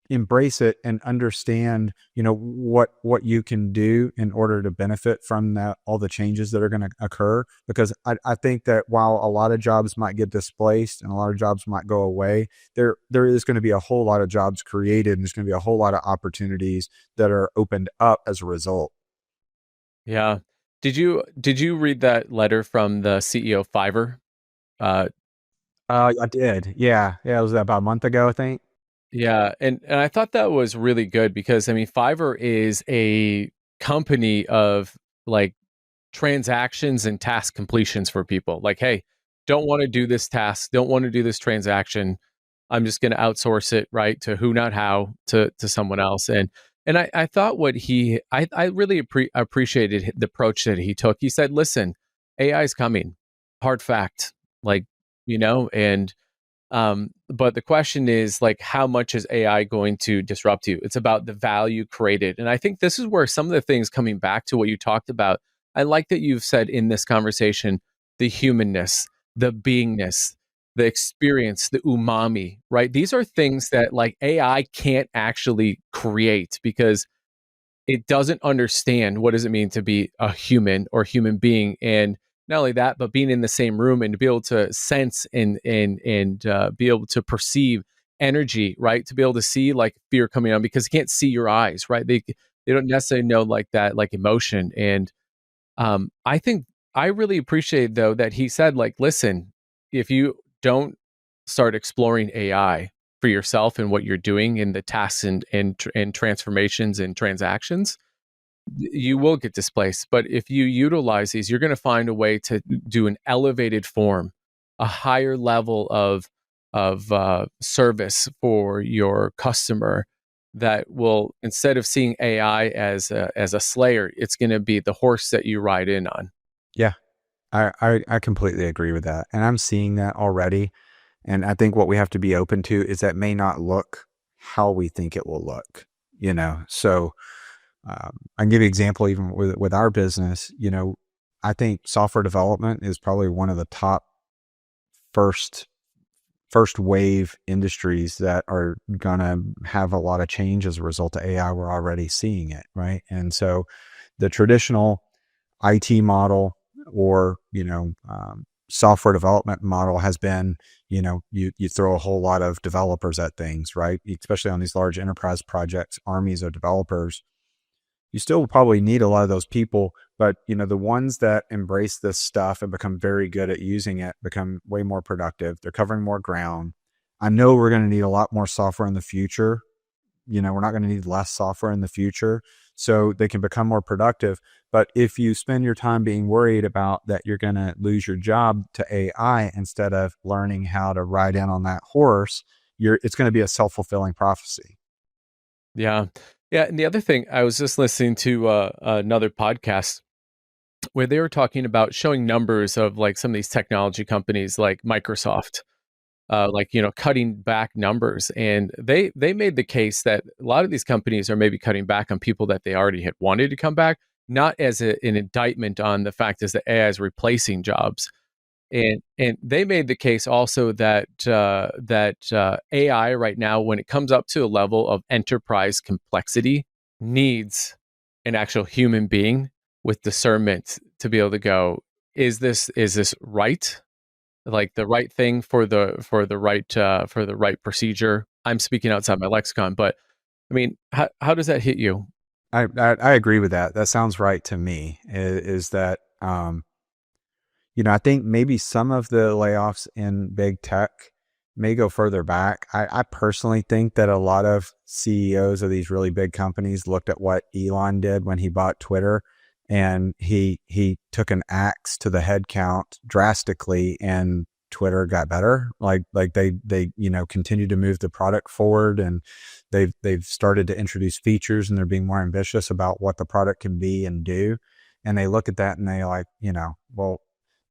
Speaker 1: embrace it and understand what you can do in order to benefit from that, all the changes that are going to occur. Because I think that while a lot of jobs might get displaced and a lot of jobs might go away, there is going to be a whole lot of jobs created, and there's going to be a whole lot of opportunities that are opened up as a result.
Speaker 2: Yeah. Did you read that letter from the CEO of Fiverr? Uh,
Speaker 1: I did. Yeah, it was about a month ago, I think.
Speaker 2: yeah, and I thought that was really good because I mean Fiverr is a company of like transactions and task completions for people. Like, hey, don't want to do this task, don't want to do this transaction. I'm just going to outsource it, right, to who not how to someone else. And I thought what I really appreciated the approach that he took. He said, "Listen, AI is coming, hard fact, like and but the question is like, how much is AI going to disrupt you? It's about the value created. And I think this is where some of the things coming back to what you talked about, I like that you've said in this conversation, the humanness, the beingness, the experience, the umami, right? These are things that like AI can't actually create because it doesn't understand what does it mean to be a human or human being. And not only that, but being in the same room and to be able to sense and be able to perceive energy, right? To be able to see like fear coming on because you can't see your eyes, right? They don't necessarily know like that, like emotion. And I think I really appreciate though that he said like, listen, if you don't start exploring AI for yourself and what you're doing in the tasks and transformations and transactions, you will get displaced. But if you utilize these, you're going to find a way to do an elevated form, a higher level of service for your customer that will, instead of seeing AI as a slayer, it's going to be the horse that you ride in on.
Speaker 1: Yeah, I completely agree with that. And I'm seeing that already. And I think what we have to be open to is that may not look how we think it will look. So I can give you an example even with our business. I think software development is probably one of the top first first wave industries that are gonna have a lot of change as a result of AI. We're already seeing it, right? And so the traditional IT model or software development model has been you throw a whole lot of developers at things, right? Especially on these large enterprise projects, armies of developers. You still probably need a lot of those people, but the ones that embrace this stuff and become very good at using it become way more productive. They're covering more ground. I know we're going to need a lot more software in the future. We're not going to need less software in the future, so they can become more productive. But if you spend your time being worried about that you're going to lose your job to AI instead of learning how to ride in on that horse, it's going to be a self-fulfilling prophecy.
Speaker 2: Yeah. Yeah, and the other thing, I was just listening to another podcast where they were talking about showing numbers of like some of these technology companies like Microsoft, like cutting back numbers, and they made the case that a lot of these companies are maybe cutting back on people that they already had wanted to come back, not as an indictment on the fact is that AI is replacing jobs. And they made the case also that AI right now, when it comes up to a level of enterprise complexity, needs an actual human being with discernment to be able to go, is this right? Like the right thing for the right procedure. I'm speaking outside my lexicon, but I mean, how does that hit you?
Speaker 1: I agree with that. That sounds right to me. Is that I think maybe some of the layoffs in big tech may go further back. I personally think that a lot of CEOs of these really big companies looked at what Elon did when he bought Twitter, and he took an axe to the headcount drastically, and Twitter got better. Like they continue to move the product forward, and they've started to introduce features, and they're being more ambitious about what the product can be and do. And they look at that and they like, well,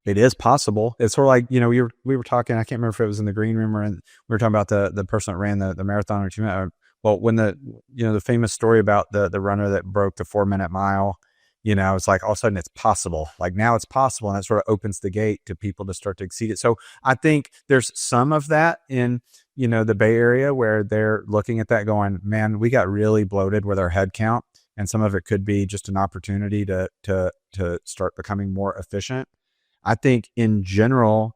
Speaker 1: it is possible. It's sort of like, we were talking, I can't remember if it was in the green room or we were talking about the person that ran the marathon or 2 minute. Well, when the famous story about the runner that broke the 4 minute mile, it's like all of a sudden it's possible. Like now it's possible. And that sort of opens the gate to people to start to exceed it. So I think there's some of that in, the Bay Area where they're looking at that going, man, we got really bloated with our head count. And some of it could be just an opportunity to start becoming more efficient. I think in general,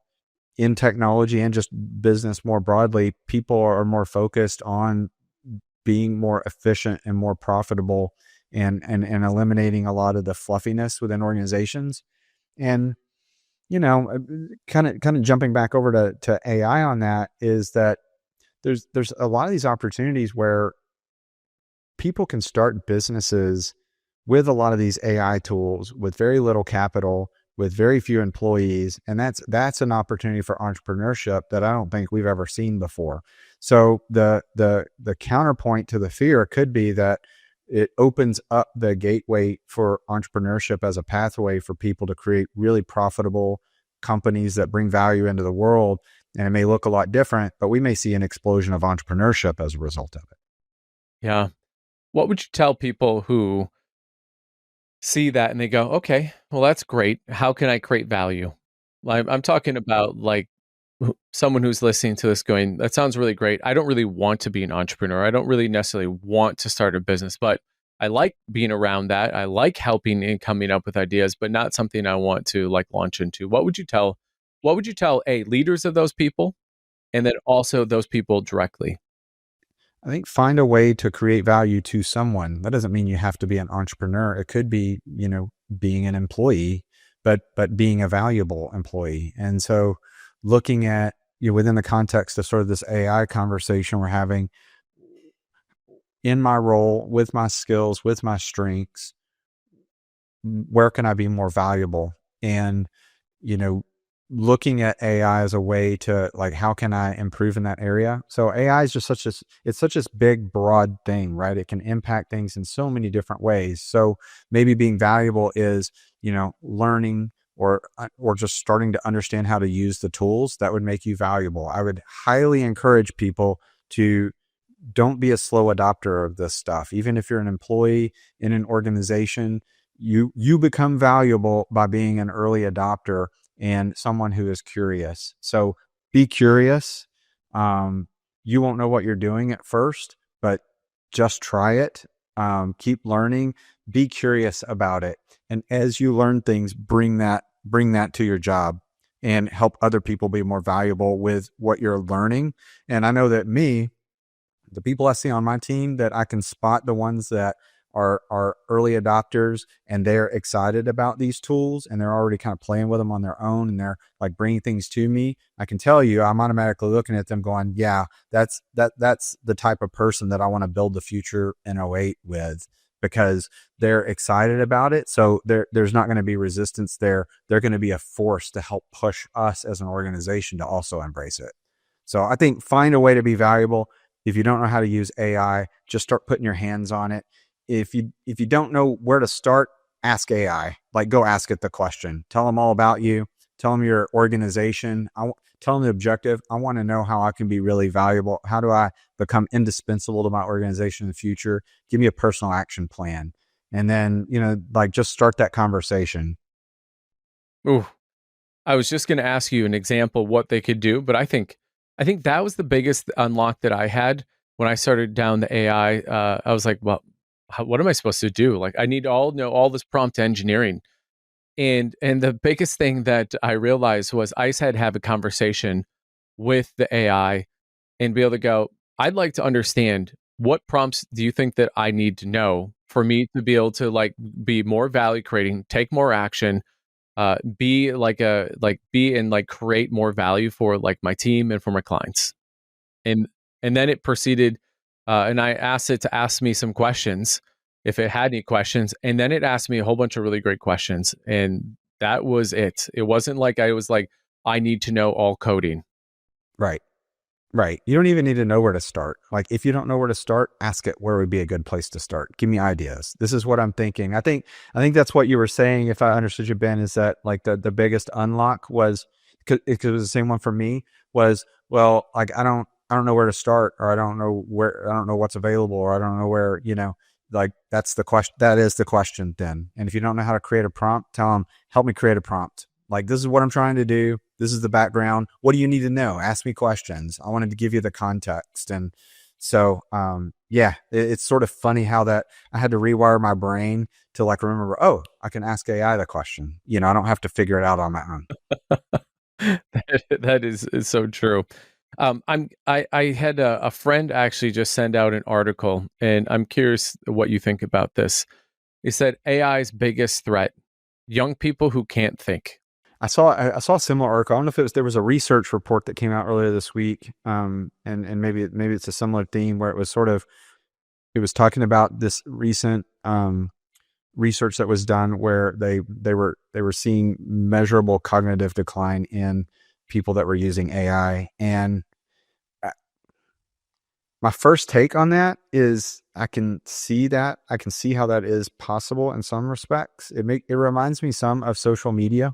Speaker 1: in technology and just business more broadly, people are more focused on being more efficient and more profitable and eliminating a lot of the fluffiness within organizations. And, kind of jumping back over to AI on that is that there's a lot of these opportunities where people can start businesses with a lot of these AI tools with very little capital, with very few employees, and that's an opportunity for entrepreneurship that I don't think we've ever seen before. So the counterpoint to the fear could be that it opens up the gateway for entrepreneurship as a pathway for people to create really profitable companies that bring value into the world. And it may look a lot different, but we may see an explosion of entrepreneurship as a result of it.
Speaker 2: Yeah. What would you tell people who see that and they go, okay, well, that's great. How can I create value? Like, I'm talking about like someone who's listening to this going, that sounds really great. I don't really want to be an entrepreneur. I don't really necessarily want to start a business, but I like being around that. I like helping and coming up with ideas, but not something I want to like launch into. What would you tell leaders of those people and then also those people directly?
Speaker 1: I think find a way to create value to someone. That doesn't mean you have to be an entrepreneur. It could be, being an employee, but being a valuable employee. And so looking at, within the context of sort of this AI conversation we're having, in my role, with my skills, with my strengths, where can I be more valuable? And, you know, looking at AI as a way to like, how can I improve in that area? So AI is just it's such a big, broad thing, right? It can impact things in so many different ways. So maybe being valuable is, learning or just starting to understand how to use the tools that would make you valuable. I would highly encourage people to don't be a slow adopter of this stuff. Even if you're an employee in an organization, you become valuable by being an early adopter and someone who is curious. So be curious. You won't know what you're doing at first, but just try it. Keep learning. Be curious about it. And as you learn things, bring that to your job and help other people be more valuable with what you're learning. And I know that the people I see on my team, that I can spot the ones that are early adopters and they're excited about these tools and they're already kind of playing with them on their own and they're like bringing things to me. I can tell you, I'm automatically looking at them going, yeah, that's the type of person that I want to build the future in '08 with, because they're excited about it. So there's not going to be resistance there. They're going to be a force to help push us as an organization to also embrace it. So I think find a way to be valuable. If you don't know how to use AI, just start putting your hands on it. If you don't know where to start, ask AI. Like, go ask it the question. Tell them all about you. Tell them your organization. Tell them the objective. I want to know how I can be really valuable. How do I become indispensable to my organization in the future? Give me a personal action plan. And then, like, just start that conversation.
Speaker 2: Ooh, I was just going to ask you an example of what they could do, but I think that was the biggest unlock that I had when I started down the AI. I was like, well, what am I supposed to do? Like, I need to all know all this prompt engineering. And the biggest thing that I realized was I just had to have a conversation with the AI and be able to go, I'd like to understand, what prompts do you think that I need to know for me to be able to like be more value creating, take more action, be and like create more value for like my team and for my clients. And and then it proceeded, and I asked it to ask me some questions if it had any questions, and then it asked me a whole bunch of really great questions, and that was it. It wasn't like I was like, I need to know all coding.
Speaker 1: Right. Right. You don't even need to know where to start. Like, if you don't know where to start, ask it where would be a good place to start. Give me ideas. This is what I'm thinking. I think that's what you were saying, if I understood you, Ben, is that like the biggest unlock was, because it was the same one for me, was, well, like, I don't know where to start, or I don't know what's available, or I don't know where, like, that's the question. That is the question then. And if you don't know how to create a prompt, tell them, help me create a prompt. Like, this is what I'm trying to do. This is the background. What do you need to know? Ask me questions. I wanted to give you the context. And so, yeah, it's sort of funny how that I had to rewire my brain to like remember, oh, I can ask AI the question. I don't have to figure it out on my own.
Speaker 2: That is so true. I had a friend actually just send out an article, and I'm curious what you think about this. He said AI's biggest threat: young people who can't think.
Speaker 1: I saw a similar article. I don't know if there was a research report that came out earlier this week, and maybe it's a similar theme where it was talking about this recent research that was done where they were seeing measurable cognitive decline in people that were using AI. And uh, my first take on that is, I can see how that is possible in some respects. It reminds me some of social media,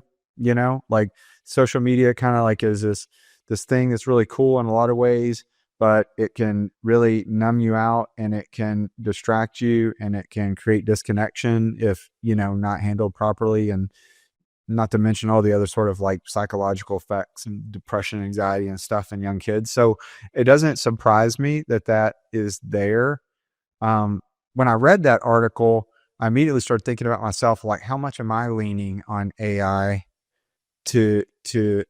Speaker 1: like social media kind of like is this thing that's really cool in a lot of ways, but it can really numb you out, and it can distract you, and it can create disconnection if, not handled properly. And not to mention all the other sort of like psychological effects and depression, anxiety, and stuff in young kids. So it doesn't surprise me that that is there. When I read that article, I immediately started thinking about myself, like, how much am I leaning on AI to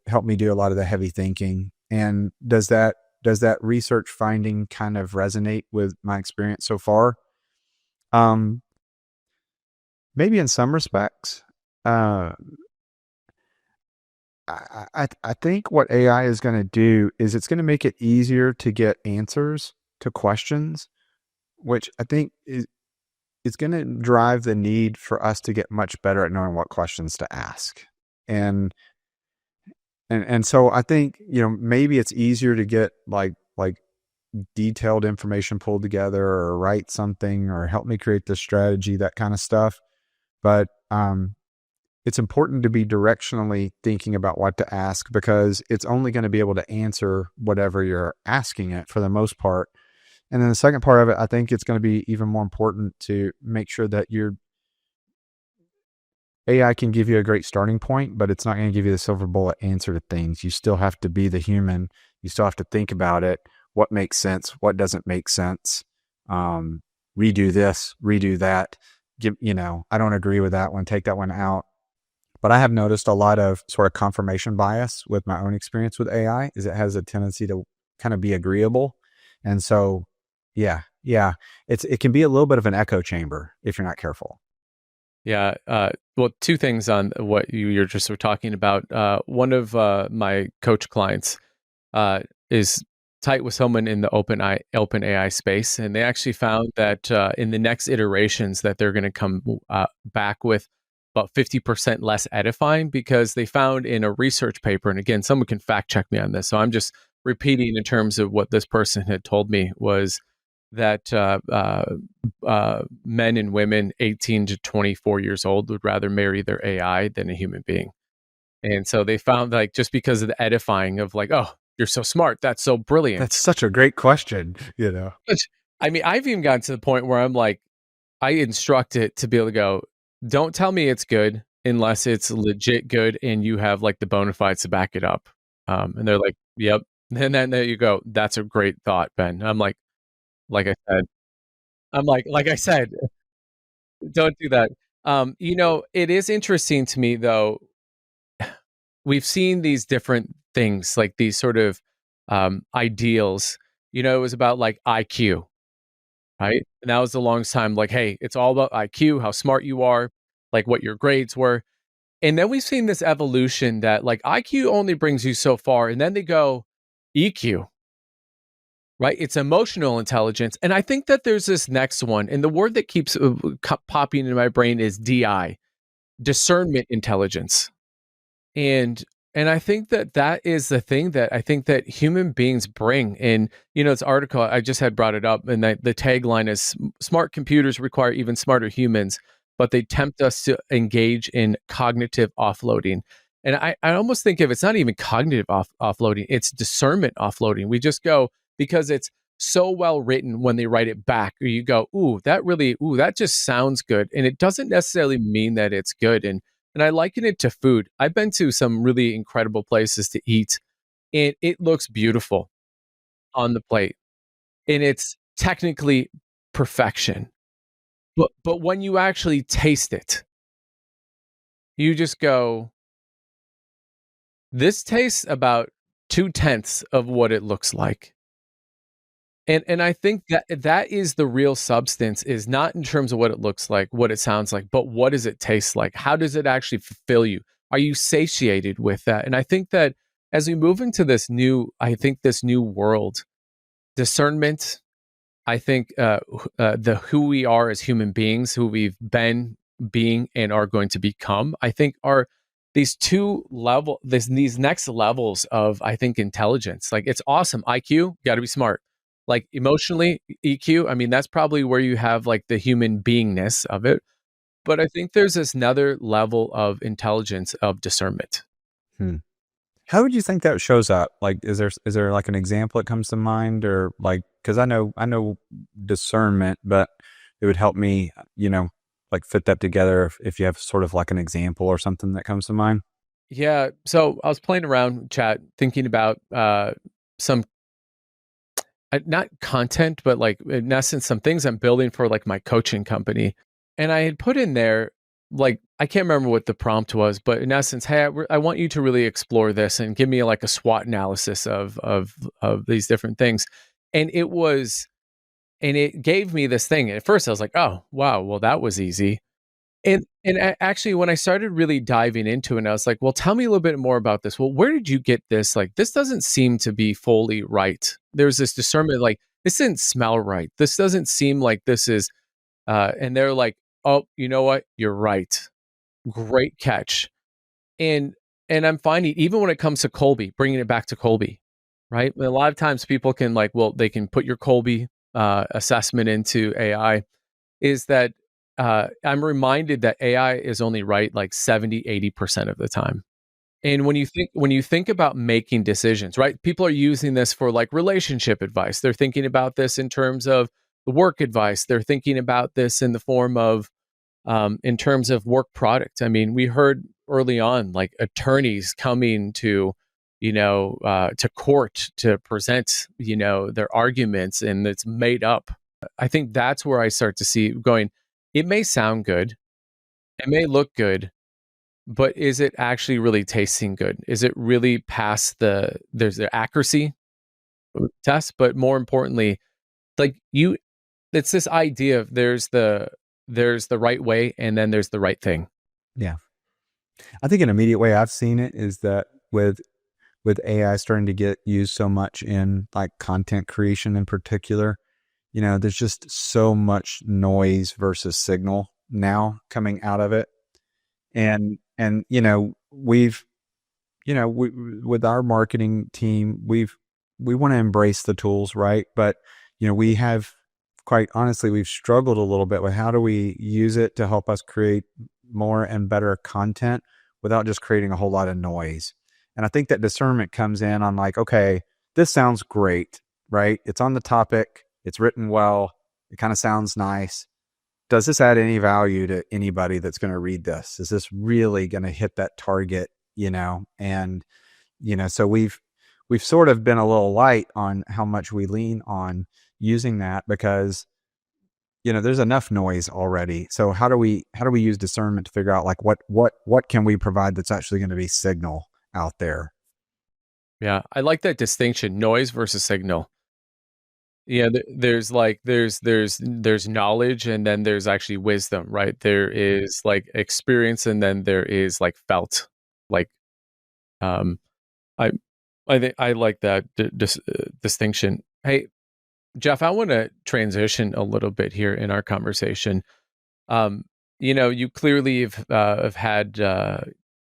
Speaker 1: help me do a lot of the heavy thinking? And does that research finding kind of resonate with my experience so far? Um, Maybe in some respects. Uh, I think what AI is going to do is it's going to make it easier to get answers to questions, which I think is going to drive the need for us to get much better at knowing what questions to ask. And so I think, maybe it's easier to get like detailed information pulled together, or write something, or help me create this strategy, that kind of stuff. But it's important to be directionally thinking about what to ask, because it's only going to be able to answer whatever you're asking it for the most part. And then the second part of it, I think it's going to be even more important to make sure that your AI can give you a great starting point, but it's not going to give you the silver bullet answer to things. You still have to be the human. You still have to think about it. What makes sense? What doesn't make sense? Redo this, redo that. I don't agree with that one. Take that one out. But I have noticed a lot of sort of confirmation bias with my own experience with AI, is it has a tendency to kind of be agreeable. And so, yeah, it can be a little bit of an echo chamber if you're not careful.
Speaker 2: Yeah. Well, two things on what you're just were talking about. One of my coach clients is tight with someone in the open AI space, and they actually found that in the next iterations that they're going to come back with about 50% less edifying, because they found in a research paper, and again, someone can fact check me on this, so I'm just repeating in terms of what this person had told me was that men and women 18 to 24 years old would rather marry their AI than a human being. And so they found like just because of the edifying of like, oh, you're so smart, that's so
Speaker 1: That's
Speaker 2: brilliant.
Speaker 1: such a great question, you know.
Speaker 2: Which, I mean, I've even gotten to the point where I'm like, I instruct it to be able to go, don't tell me it's good unless it's legit good and you have like the bona fides to back it up. And they're like, yep. And then there you go. That's a great thought, Ben. I'm like I said, like I said, don't do that. It is interesting to me though. We've seen these different things, like these sort of ideals. It was about like IQ, right? And that was the longest time, like, hey, it's all about IQ, how smart you are, like what your grades were. And then we've seen this evolution that like IQ only brings you so far. And then they go EQ, right? It's emotional intelligence. And I think that there's this next one. And the word that keeps popping in my brain is DI, discernment intelligence. And I think that that is the thing that I think that human beings bring. And this article I just had brought it up, and the tagline is "Smart computers require even smarter humans, but they tempt us to engage in cognitive offloading." And I almost think if it's not even cognitive offloading, it's discernment offloading. We just go because it's so well written when they write it back, or you go, that just sounds good," and it doesn't necessarily mean that it's good. And I liken it to food. I've been to some really incredible places to eat, and it looks beautiful on the plate, and it's technically perfection. But when you actually taste it, you just go, "This tastes about 2/10 of what it looks like." And I think that that is the real substance, is not in terms of what it looks like, what it sounds like, but what does it taste like? How does it actually fulfill you? Are you satiated with that? And I think that as we move into this new world, discernment, I think the who we are as human beings, who we've been being and are going to become, I think are these next levels of, I think, intelligence. Like it's awesome. IQ, got to be smart. Like emotionally, EQ, I mean, that's probably where you have like the human beingness of it. But I think there's this another level of intelligence of discernment.
Speaker 1: Hmm. How would you think that shows up? Like, is there like an example that comes to mind, or like, because I know discernment, but it would help me, like fit that together if you have sort of like an example or something that comes to mind.
Speaker 2: Yeah. So I was playing around chat thinking about some not content, but like in essence, some things I'm building for like my coaching company. And I had put in there, like, I can't remember what the prompt was, but in essence, hey, I want you to really explore this and give me like a SWOT analysis of these different things. And it gave me this thing. And at first I was like, oh, wow, well, that was easy. And actually, when I started really diving into it, and I was like, "Well, tell me a little bit more about this. Well, where did you get this? Like, this doesn't seem to be fully right. There's this discernment, like this didn't smell right. This doesn't seem like this is." And they're like, "Oh, you know what? You're right. Great catch." And I'm finding even when it comes to Colby, bringing it back to Colby, right? A lot of times people can like, well, they can put your Colby assessment into AI, is that I'm reminded that AI is only right like 70-80% of the time. And when you think about making decisions, right? People are using this for like relationship advice. They're thinking about this in terms of the work advice. They're thinking about this in the form of in terms of work product. I mean, we heard early on like attorneys coming to court to present, their arguments, and it's made up. I think that's where I start to see going, it may sound good, it may look good, but is it actually really tasting good? Is it really past there's the accuracy test, but more importantly, like it's this idea of there's the right way and then there's the right thing.
Speaker 1: Yeah, I think an immediate way I've seen it is that with AI starting to get used so much in like content creation in particular, there's just so much noise versus signal now coming out of it. And with our marketing team, we want to embrace the tools, right? But, we have, quite honestly, we've struggled a little bit with how do we use it to help us create more and better content without just creating a whole lot of noise. And I think that discernment comes in on like, okay, this sounds great, right? It's on the topic, it's written well, it kind of sounds nice. Does this add any value to anybody that's going to read this? Is this really going to hit that target? And so we've sort of been a little light on how much we lean on using that because there's enough noise already. So how do we use discernment to figure out like what can we provide that's actually going to be signal out there?
Speaker 2: Yeah, I like that distinction, noise versus signal. Yeah, there's like there's knowledge and then there's actually wisdom, right? There is like experience and then there is like felt. Like um I I think I like that distinction. Hey, Jeff, I want to transition a little bit here in our conversation. Um, you clearly have had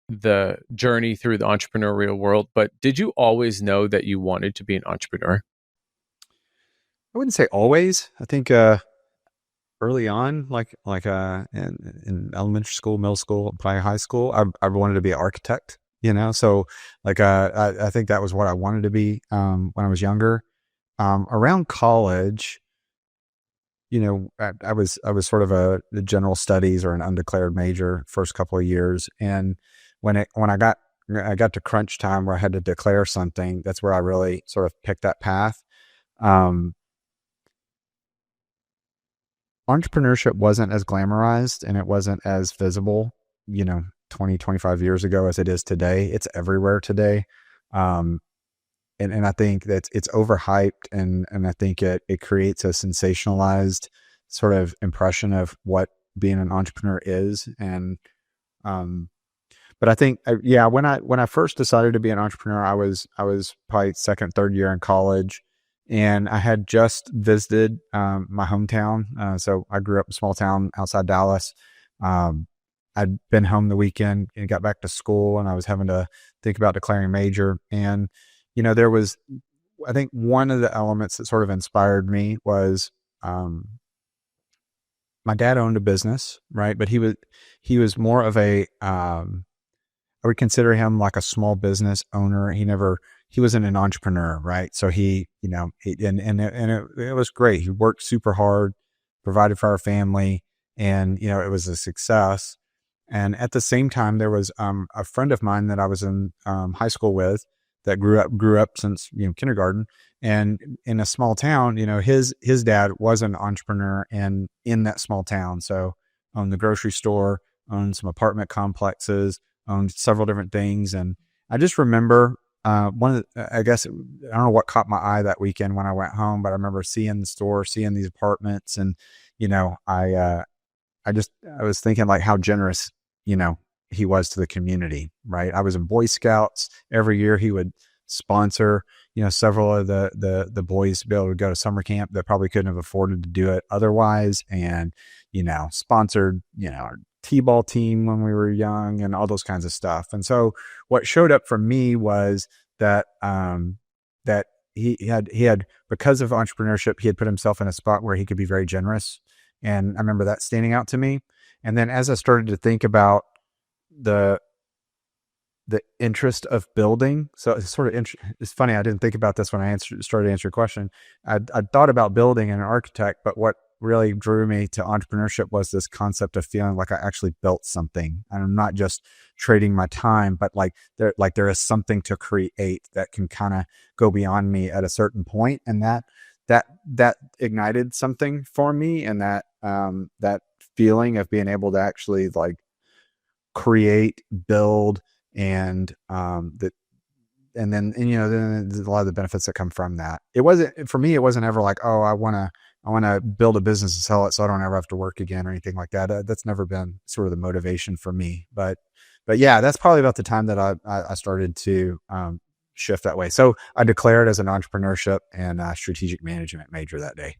Speaker 2: the journey through the entrepreneurial world, but did you always know that you wanted to be an entrepreneur?
Speaker 1: I wouldn't say always. I think early on, in elementary school, middle school, probably high school, I wanted to be an architect. So like I think that was what I wanted to be when I was younger. Around college, I was sort of a general studies or an undeclared major first couple of years, and when I got to crunch time where I had to declare something, that's where I really sort of picked that path. Um, Entrepreneurship wasn't as glamorized and it wasn't as visible, 20, 25 years ago as it is today. It's everywhere today. Um, and I think that it's overhyped and I think it creates a sensationalized sort of impression of what being an entrepreneur is. And um, but I think yeah, when I first decided to be an entrepreneur, I was probably second, third year in college, and I had just visited my hometown. So I grew up in a small town outside Dallas. Um, I'd been home the weekend and got back to school, and I was having to think about declaring a major. And there was, I think, one of the elements that sort of inspired me was um, my dad owned a business, right? But he was more of a I would consider him like a small business owner. He wasn't an entrepreneur, right? So and it was great. He worked super hard, provided for our family, and it was a success. And at the same time, there was a friend of mine that I was in high school with that grew up since kindergarten, and in a small town, his dad was an entrepreneur and in that small town, so owned the grocery store, owned some apartment complexes, owned several different things. And I just remember I guess, I don't know what caught my eye that weekend when I went home, but I remember seeing the store, seeing these apartments. And, I was thinking like how generous, you know, he was to the community, right? I was in Boy Scouts. Every year he would sponsor, several of the boys to be able to go to summer camp that probably couldn't have afforded to do it otherwise. And, sponsored, our T-ball team when we were young and all those kinds of stuff. And so what showed up for me was that, that he had, because of entrepreneurship, he had put himself in a spot where he could be very generous. And I remember that standing out to me. And then as I started to think about the interest of building, so it's sort of it's funny, I didn't think about this when I started to answer your question. I thought about building and an architect, but what really drew me to entrepreneurship was this concept of feeling like I actually built something, and I'm not just trading my time, but there is something to create that can kind of go beyond me at a certain point. And that ignited something for me, and that feeling of being able to actually like create, build, and that, then there's a lot of the benefits that come from that. It wasn't, for me, it wasn't ever like, oh, I want to build a business and sell it so I don't ever have to work again or anything like that. That's never been sort of the motivation for me. But yeah, that's probably about the time that I started to shift that way. So I declared as an entrepreneurship and strategic management major that day.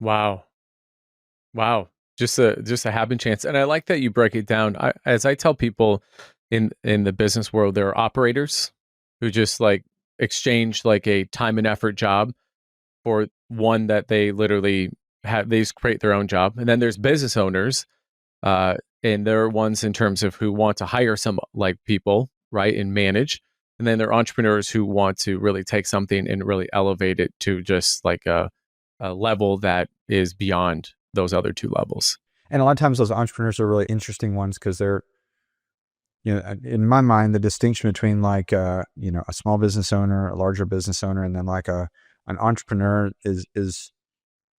Speaker 2: Wow. Wow. Just a happen chance. And I like that you break it down. As I tell people in the business world, there are operators who just like exchange like a time and effort job for one that they literally have, they just create their own job. And then there's business owners, uh, and they're ones in terms of who want to hire some like people, right, and manage. And then there are entrepreneurs who want to really take something and really elevate it to just like a level that is beyond those other two levels.
Speaker 1: And a lot of times those entrepreneurs are really interesting ones because they're, in my mind, the distinction between like, a small business owner, a larger business owner, and then like an entrepreneur is,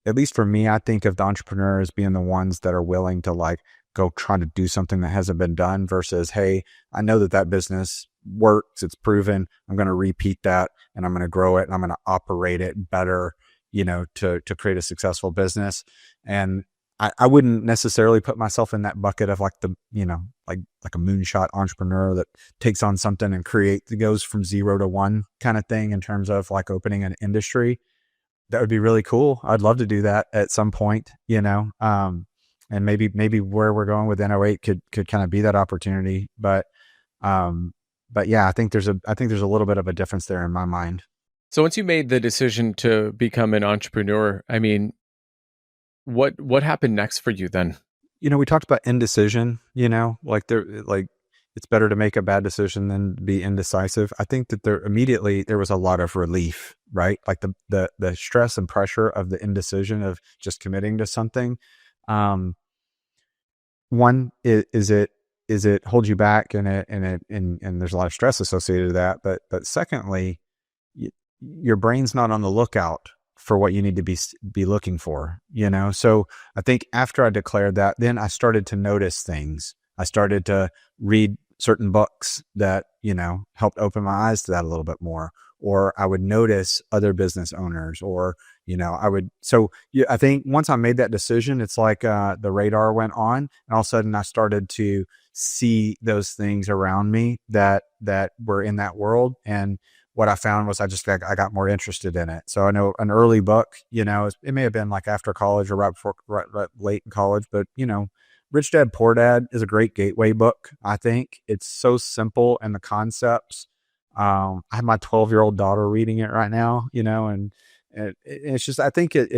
Speaker 1: at least for me, I think of the entrepreneur as being the ones that are willing to like go try to do something that hasn't been done versus, hey, I know that business works. It's proven. I'm going to repeat that and I'm going to grow it and I'm going to operate it better, to create a successful business. And I wouldn't necessarily put myself in that bucket of like like a moonshot entrepreneur that takes on something and goes from 0 to 1 kind of thing in terms of like opening an industry. That would be really cool. I'd love to do that at some point, and maybe where we're going with NO8 could kind of be that opportunity. But yeah, I think there's a little bit of a difference there in my mind.
Speaker 2: So once you made the decision to become an entrepreneur, I mean, what happened next for you then?
Speaker 1: We talked about indecision, like it's better to make a bad decision than be indecisive. I think that there was a lot of relief, right? Like the stress and pressure of the indecision of just committing to something. One is it holds you back and there's a lot of stress associated with that. But secondly, your brain's not on the lookout for what you need to be looking for, So I think after I declared that, then I started to notice things. I started to read certain books that, helped open my eyes to that a little bit more, or I would notice other business owners or, I think once I made that decision, it's like, the radar went on and all of a sudden I started to see those things around me that were in that world. And what I found was I got more interested in it. So I know an early book, it may have been like after college or right late in college, but Rich Dad Poor Dad is a great gateway book. I think it's so simple and the concepts. I have my 12-year-old daughter reading it right now, and it's just, I think it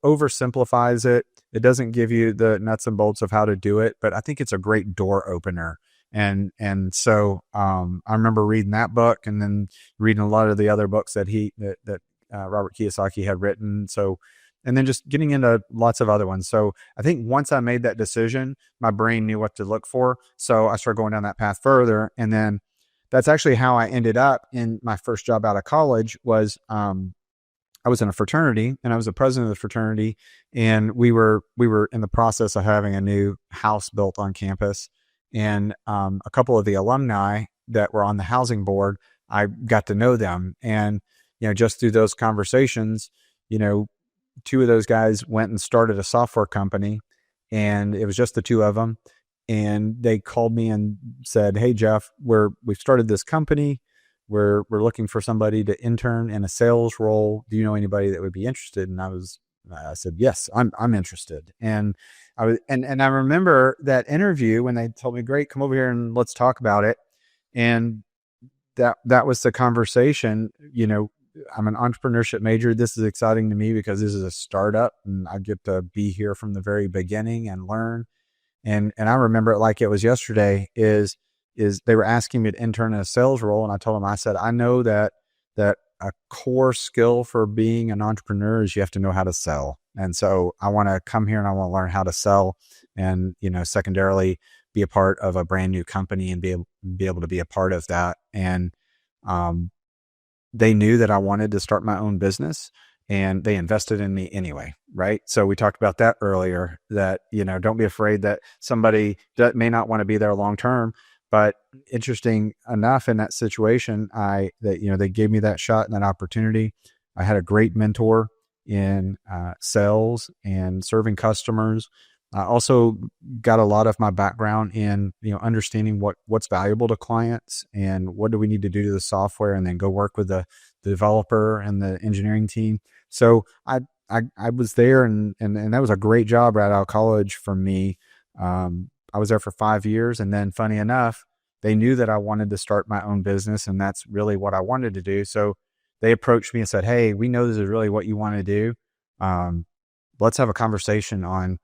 Speaker 1: oversimplifies it. It doesn't give you the nuts and bolts of how to do it, but I think it's a great door opener. So I remember reading that book and then reading a lot of the other books that Robert Kiyosaki had written. So, and then just getting into lots of other ones. So I think once I made that decision, my brain knew what to look for. So I started going down that path further. And then that's actually how I ended up in my first job out of college was, I was in a fraternity and I was the president of the fraternity, and we were in the process of having a new house built on campus. And a couple of the alumni that were on the housing board, I got to know them. And, just through those conversations, two of those guys went and started a software company, and it was just the two of them. And they called me and said, "Hey, Jeff, we've started this company. We're looking for somebody to intern in a sales role. Do you know anybody that would be interested?" And I said, "Yes, I'm interested." And I remember that interview when they told me, "Great, come over here and let's talk about it." And that was the conversation. I'm an entrepreneurship major. This is exciting to me because this is a startup and I get to be here from the very beginning and learn. And I remember it like it was yesterday is they were asking me to intern in a sales role. And I told them, I said, I know that a core skill for being an entrepreneur is you have to know how to sell. And so I want to come here and I want to learn how to sell and, secondarily be a part of a brand new company and be able to be a part of that. And, they knew that I wanted to start my own business and they invested in me anyway. Right. So we talked about that earlier that, don't be afraid that somebody that may not want to be there long term. But interesting enough in that situation, they gave me that shot and that opportunity. I had a great mentor in sales and serving customers. I also got a lot of my background in, understanding what's valuable to clients and what do we need to do to the software, and then go work with the developer and the engineering team. So I was there and that was a great job right out of college for me. I was there for 5 years. And then funny enough, they knew that I wanted to start my own business, and that's really what I wanted to do. So they approached me and said, "Hey, we know this is really what you want to do. Um, let's have a conversation on,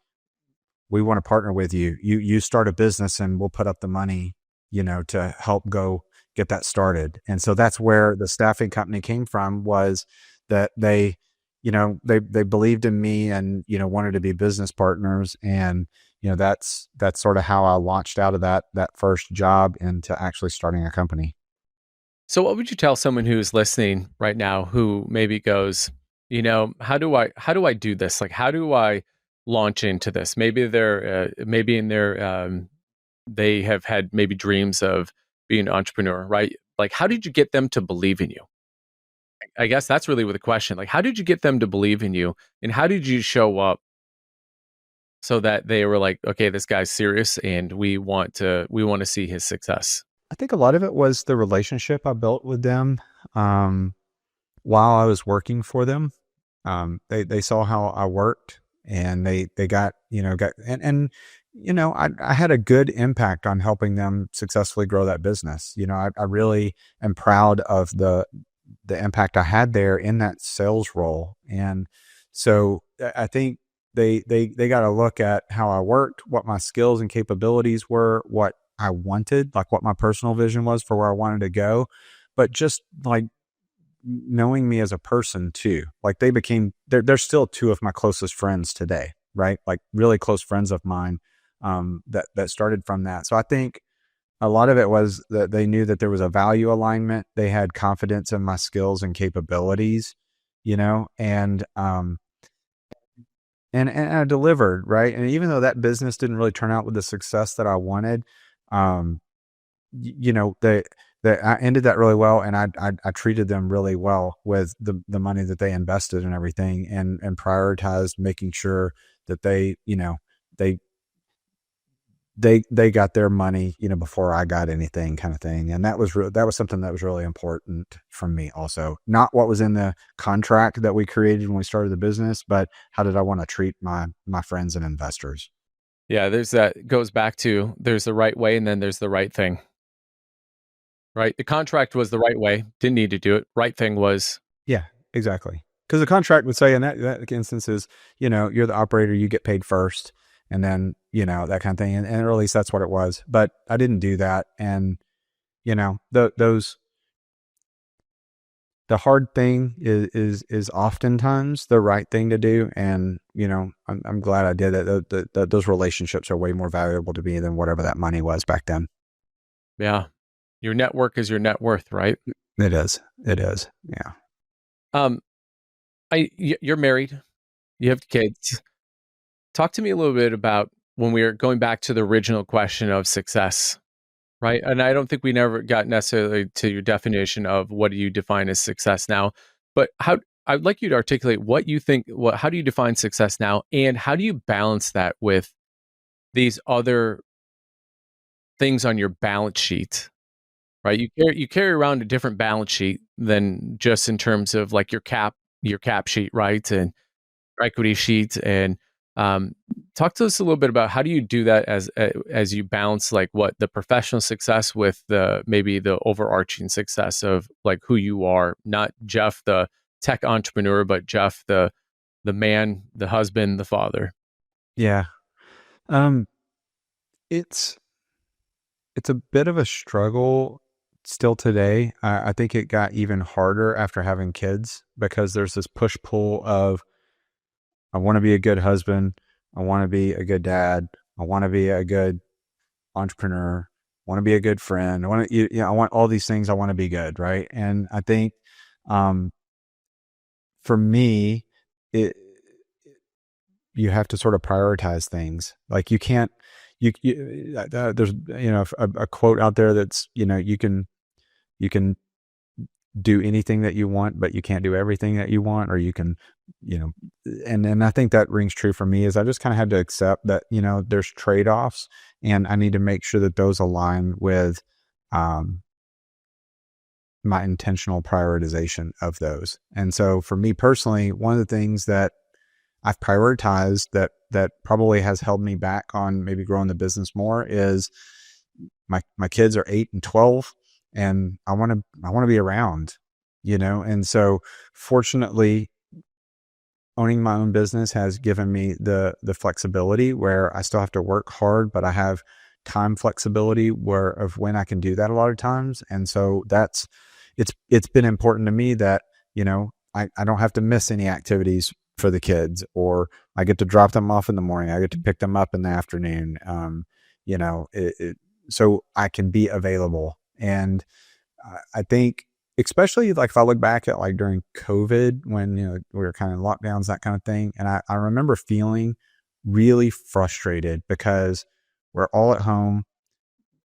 Speaker 1: we want to partner with you. You start a business and we'll put up the money, to help go get that started." And so that's where the staffing company came from, was that they believed in me and, wanted to be business partners. And, that's sort of how I launched out of that first job into actually starting a company.
Speaker 2: So what would you tell someone who's listening right now who maybe goes, how do I do this? Like, how do I launch into this? Maybe they're maybe in their they have had maybe dreams of being an entrepreneur, right? Like, how did you get them to believe in you? I guess that's really what the question. Like, how did you get them to believe in you, and how did you show up so that they were like, okay, this guy's serious, and we want to see his success?
Speaker 1: I think a lot of it was the relationship I built with them um, while I was working for them. They saw how I worked, and they got I had a good impact on helping them successfully grow that business. I really am proud of the impact I had there in that sales role. And so I think they got to look at how I worked, what my skills and capabilities were, what I wanted, like what my personal vision was for where I wanted to go, but just like knowing me as a person too. Like they're still two of my closest friends today, right? Like really close friends of mine that started from that. So I think a lot of it was that they knew that there was a value alignment. They had confidence in my skills and capabilities, and I delivered, right? And even though that business didn't really turn out with the success that I wanted, um, they I ended that really well, and I treated them really well with the money that they invested and everything, and prioritized making sure that they they got their money, before I got anything, kind of thing. And that was something that was really important from me also. Not what was in the contract that we created when we started the business, but how did I want to treat my friends and investors?
Speaker 2: Yeah, there's that goes back to there's the right way and then there's the right thing, right? The contract was the right way, didn't need to do it. Right thing was,
Speaker 1: Yeah, exactly. Because the contract would say in that instance is, you're the operator, you get paid first, and then, that kind of thing. And at least that's what it was. But I didn't do that. And, those the hard thing is oftentimes the right thing to do. And, I'm glad I did it. Those relationships are way more valuable to me than whatever that money was back then.
Speaker 2: yeah, your network is your net worth, right?
Speaker 1: It is. It is. Yeah.
Speaker 2: Um, you're married, you have kids. Talk to me a little bit about when we are going back to the original question of success, right? And I don't think we never got necessarily to your definition of what do you define as success now, but how I'd like you to articulate what you think, how do you define success now, and how do you balance that with these other things on your balance sheet, right? You carry around a different balance sheet than just in terms of like your cap sheet, right? And equity sheet. And um, talk to us a little bit about how do you do that as you balance like what the professional success with the maybe the overarching success of like who you are, not Jeff the tech entrepreneur, but Jeff the man, the husband, the father.
Speaker 1: Yeah. Um, it's it's a bit of a struggle still today. I think it got even harder after having kids, because there's this push pull of, I want to be a good husband, I want to be a good dad, I want to be a good entrepreneur, I want to be a good friend, I want to, I want all these things. I want to be good, right? And I think um, for me, it you have to sort of prioritize things. Like you can't, there's, a quote out there that's, you can do anything that you want, but you can't do everything that you want, or you can, you know, and I think that rings true for me. Is I just kind of had to accept that, there's trade-offs, and I need to make sure that those align with, um, my intentional prioritization of those. And so for me personally, one of the things that I've prioritized that probably has held me back on maybe growing the business more is my kids are 8 and 12, and I want to be around, and so fortunately, owning my own business has given me the flexibility where I still have to work hard, but I have time flexibility where of when I can do that a lot of times. And so it's been important to me that, I don't have to miss any activities for the kids, or I get to drop them off in the morning. I get to pick them up in the afternoon. So I can be available. And I think, especially like if I look back at like during COVID when, we were kind of in lockdowns, that kind of thing. And I remember feeling really frustrated because we're all at home.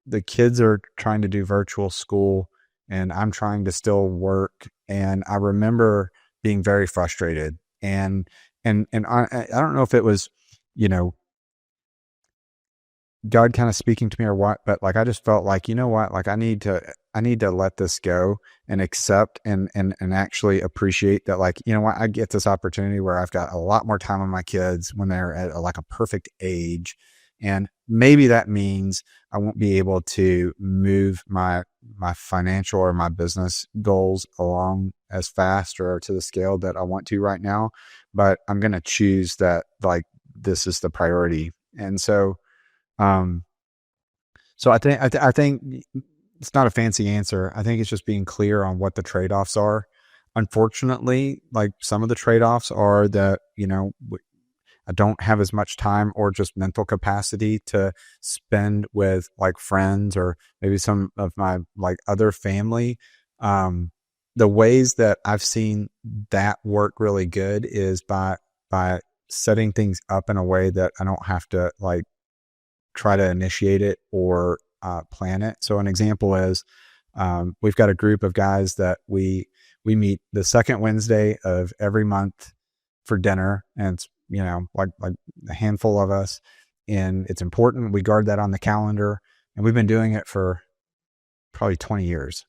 Speaker 1: The kids are trying to do virtual school and I'm trying to still work. And I remember being very frustrated. And I don't know if it was, you know, God kind of speaking to me or what, but like I just felt like, you know what, like I need to let this go and accept and actually appreciate that, like, you know what, I get this opportunity where I've got a lot more time on my kids when they're at like a perfect age. And maybe that means I won't be able to move my financial or my business goals along as fast or to the scale that I want to right now, but I'm going to choose that, like, this is the priority. And um, so I think it's not a fancy answer. I think it's just being clear on what the trade-offs are. Unfortunately, like some of the trade-offs are that, I don't have as much time or just mental capacity to spend with like friends or maybe some of my like other family. Um, the ways that I've seen that work really good is by setting things up in a way that I don't have to like try to initiate it or plan it. So an example is we've got a group of guys that we meet the second Wednesday of every month for dinner, and it's like a handful of us, and it's important. We guard that on the calendar, and we've been doing it for probably 20 years.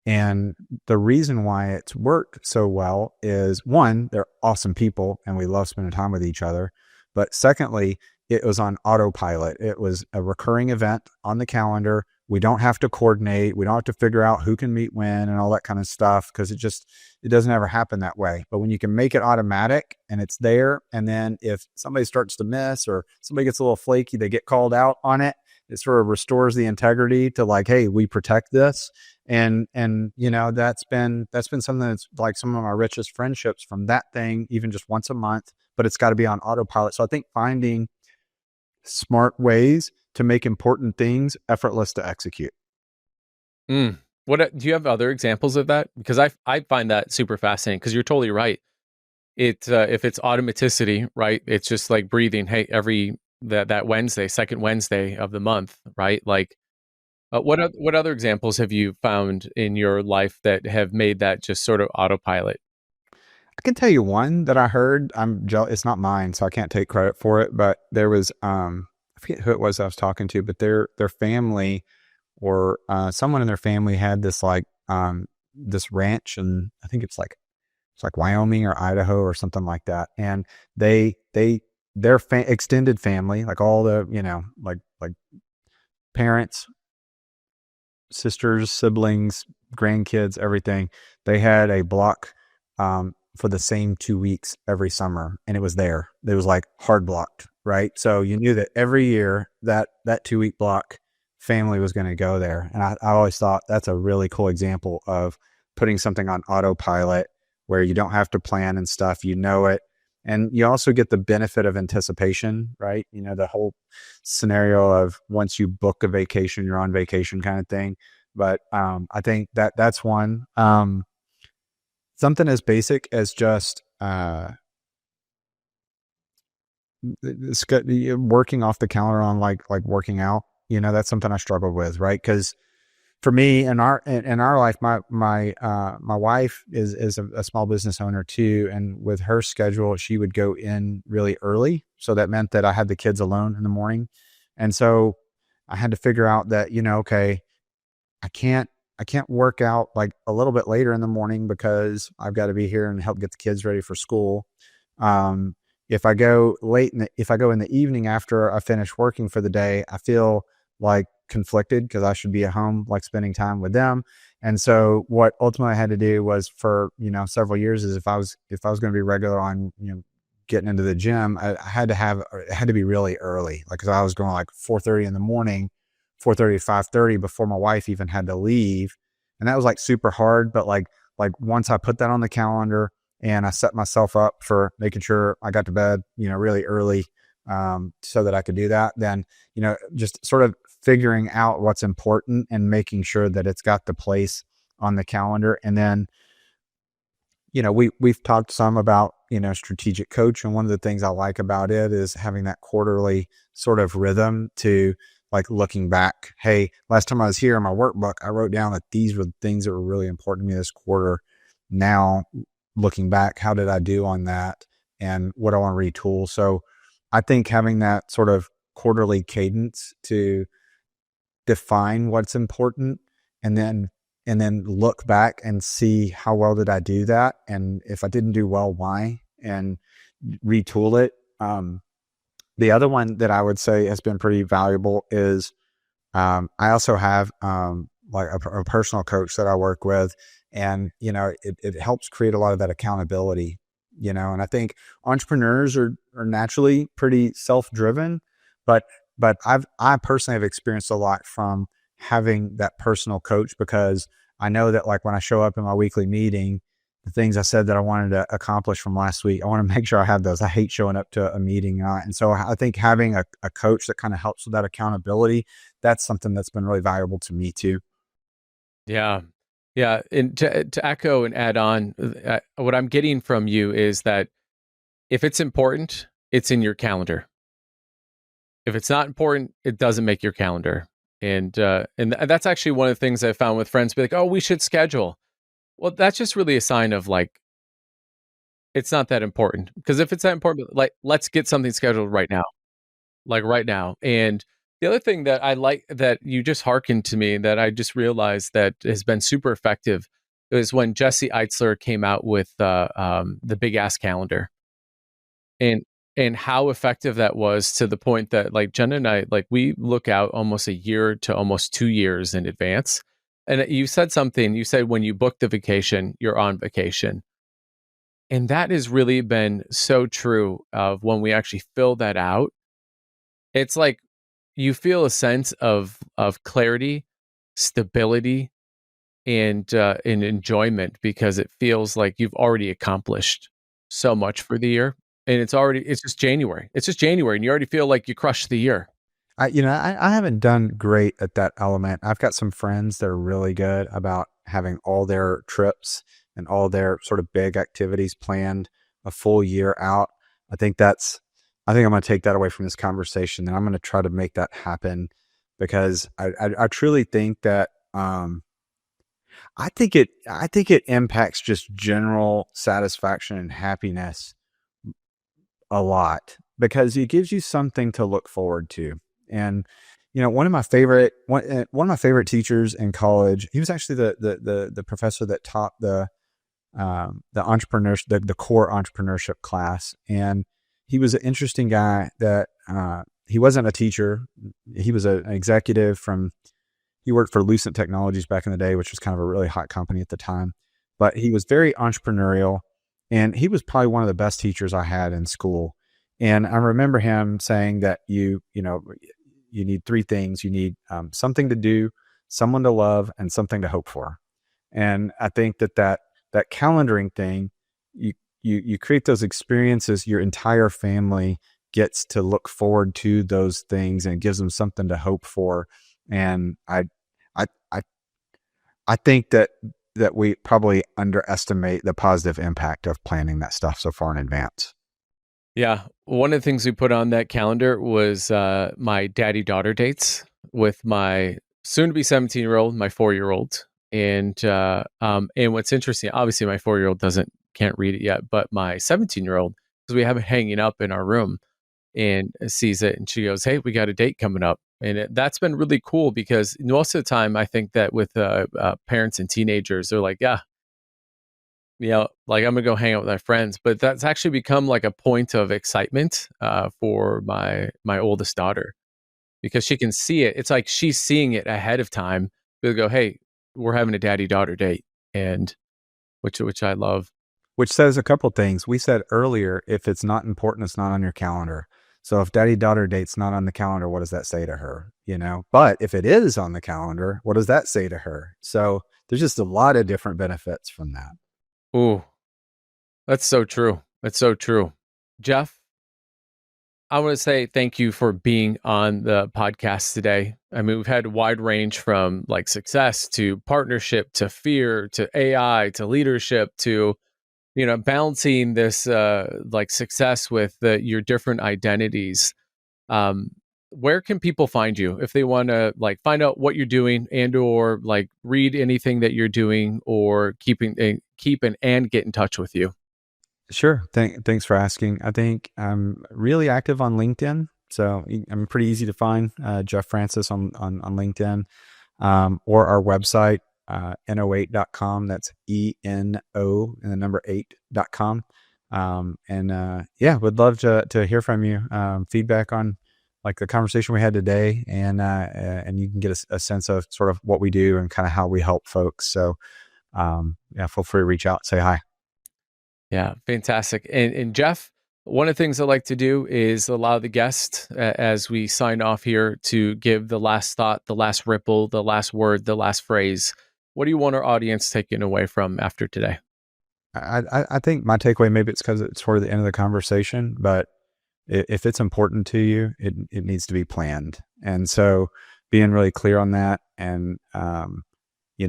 Speaker 1: And the reason why it's worked so well is, one, they're awesome people and we love spending time with each other. But secondly, it was on autopilot. It was a recurring event on the calendar. We don't have to coordinate. We don't have to figure out who can meet when and all that kind of stuff, because it doesn't ever happen that way. But when you can make it automatic and it's there, and then if somebody starts to miss or somebody gets a little flaky, they get called out on it. It sort of restores the integrity to like, hey, we protect this. And that's been something that's like some of my richest friendships from that thing, even just once a month, but it's got to be on autopilot. So I think finding smart ways to make important things effortless to execute.
Speaker 2: Mm. Do you have other examples of that? Because I find that super fascinating, because you're totally right. If it's automaticity, right? It's just like breathing. Hey, every that Wednesday, second Wednesday of the month, right? Like, what other examples have you found in your life that have made that just sort of autopilot?
Speaker 1: I can tell you one that I heard. It's not mine, so I can't take credit for it. But there was, I forget who it was I was talking to, but their family or someone in their family had this like this ranch, and I think it's like Wyoming or Idaho or something like that. And their extended family, like all the like parents, sisters, siblings, grandkids, everything. They had a block for the same 2 weeks every summer, and it was there. It was like hard blocked, right? So you knew that every year that 2 week block family was going to go there. And I always thought that's a really cool example of putting something on autopilot where you don't have to plan and stuff, it. And you also get the benefit of anticipation, right? The whole scenario of once you book a vacation, you're on vacation kind of thing. But I think that's one. Something as basic as just working off the calendar on like working out. That's something I struggled with, right? Because for me in our life, my wife is a small business owner too, and with her schedule, she would go in really early, so that meant that I had the kids alone in the morning, and so I had to figure out that okay, I can't work out like a little bit later in the morning because I've got to be here and help get the kids ready for school. Um, if I go in the evening after I finish working for the day, I feel like conflicted because I should be at home, like spending time with them. And so what ultimately I had to do was for, several years is if I was going to be regular on, getting into the gym, I had to have, it had to be really early. Like, cause I was going like 4:30 in the morning, 4:30 to 5:30 before my wife even had to leave. And that was like super hard. But like once I put that on the calendar and I set myself up for making sure I got to bed, really early, so that I could do that, then, just sort of figuring out what's important and making sure that it's got the place on the calendar. And then, we've talked some about, strategic coach. And one of the things I like about it is having that quarterly sort of rhythm to like looking back. Hey, last time I was here in my workbook, I wrote down that these were the things that were really important to me this quarter. Now looking back, how did I do on that? And what do I want to retool? So I think having that sort of quarterly cadence to define what's important, and then look back and see how well did I do that, and if I didn't do well, why, and retool it. The other one that I would say has been pretty valuable is, I also have, like a personal coach that I work with, and it helps create a lot of that accountability. And I think entrepreneurs are naturally pretty self-driven, but I personally have experienced a lot from having that personal coach, because I know that like when I show up in my weekly meeting, the things I said that I wanted to accomplish from last week, I want to make sure I have those. I hate showing up to a meeting. And so I think having a coach that kind of helps with that accountability, that's something that's been really valuable to me too.
Speaker 2: Yeah. Yeah. And to echo and add on, what I'm getting from you is that if it's important, it's in your calendar. If it's not important, it doesn't make your calendar. And that's actually one of the things I found with friends be like, oh, we should schedule. Well, that's just really a sign of like, it's not that important. Because if it's that important, like, let's get something scheduled right now, like right now. And the other thing that I like that you just hearkened to me that I just realized that has been super effective is when Jesse Eitzler came out with the big ass calendar, and how effective that was, to the point that like Jenna and I, like, we look out almost a year to almost 2 years in advance. And you said something, you said when you book the vacation, you're on vacation. And that has really been so true of when we actually fill that out. It's like you feel a sense of clarity, stability, and enjoyment, because it feels like you've already accomplished so much for the year. And it's just January. It's just January and you already feel like you crushed the year.
Speaker 1: I haven't done great at that element. I've got some friends that are really good about having all their trips and all their sort of big activities planned a full year out. I think that's, I think I'm going to take that away from this conversation, and I'm going to try to make that happen, because I truly think that, I think it impacts just general satisfaction and happiness a lot, because it gives you something to look forward to. And one of my favorite teachers in college, he was actually the professor that taught the entrepreneurship, the core entrepreneurship class. And he was an interesting guy that, he wasn't a teacher. He was an executive he worked for Lucent Technologies back in the day, which was kind of a really hot company at the time. But he was very entrepreneurial, and he was probably one of the best teachers I had in school. And I remember him saying that you need three things. You need, something to do, someone to love, and something to hope for. And I think that calendaring thing, you create those experiences. Your entire family gets to look forward to those things, and it gives them something to hope for. And I, I, I think that we probably underestimate the positive impact of planning that stuff so far in advance.
Speaker 2: Yeah. One of the things we put on that calendar was my daddy-daughter dates with my soon-to-be 17-year-old, my 4-year-old. And what's interesting, obviously my 4-year-old can't read it yet, but my 17-year-old, because we have it hanging up in our room, and sees it, and she goes, "Hey, we got a date coming up." And that's been really cool, because most of the time I think that with parents and teenagers, they're like, yeah, like, I'm gonna go hang out with my friends. But that's actually become like a point of excitement for my oldest daughter. because she can see it. It's like she's seeing it ahead of time. They'll go, hey, we're having a daddy-daughter date, and which I love.
Speaker 1: Which says a couple things. We said earlier, if it's not important, it's not on your calendar. So if daddy-daughter date's not on the calendar, what does that say to her? You know, but if it is on the calendar, what does that say to her? So there's just a lot of different benefits from that.
Speaker 2: Ooh, that's so true. That's so true. Jeff, I want to say thank you for being on the podcast today. I mean, we've had a wide range from like success to partnership to fear to AI to leadership to, balancing this like success with your different identities. Um, where can people find you if they want to like find out what you're doing and or like read anything that you're doing or keep and get in touch with you?
Speaker 1: Sure. Thanks for asking. I think I'm really active on LinkedIn. So I'm pretty easy to find, Jeff Francis on LinkedIn, or our website, no8.com. That's ENO and the number 8.com. Yeah, would love to hear from you, feedback on like the conversation we had today, and you can get a sense of sort of what we do and kind of how we help folks. So, yeah, feel free to reach out, say hi.
Speaker 2: Yeah, fantastic. And Jeff, one of the things I like to do is allow the guest, as we sign off here, to give the last thought, the last ripple, the last word, the last phrase. What do you want our audience taking away from after today?
Speaker 1: I think my takeaway, maybe it's because it's toward the end of the conversation, but if it's important to you, it needs to be planned. And so being really clear on that. And,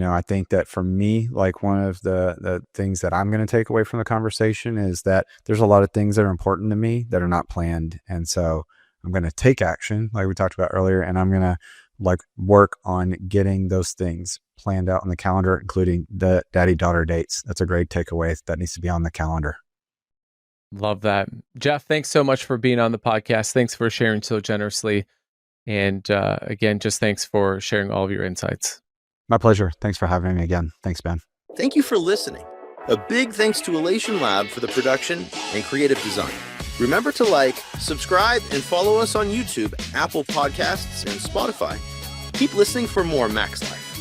Speaker 1: I think that for me, like one of the things that I'm going to take away from the conversation is that there's a lot of things that are important to me that are not planned. And so I'm going to take action like we talked about earlier, and I'm going to like work on getting those things planned out on the calendar, including the daddy-daughter dates. That's a great takeaway that needs to be on the calendar.
Speaker 2: Love that. Jeff, thanks so much for being on the podcast. Thanks for sharing so generously. And again, just thanks for sharing all of your insights.
Speaker 1: My pleasure. Thanks for having me again. Thanks, Ben.
Speaker 3: Thank you for listening. A big thanks to Elation Lab for the production and creative design. Remember to like, subscribe, and follow us on YouTube, Apple Podcasts, and Spotify. Keep listening for more Max Life.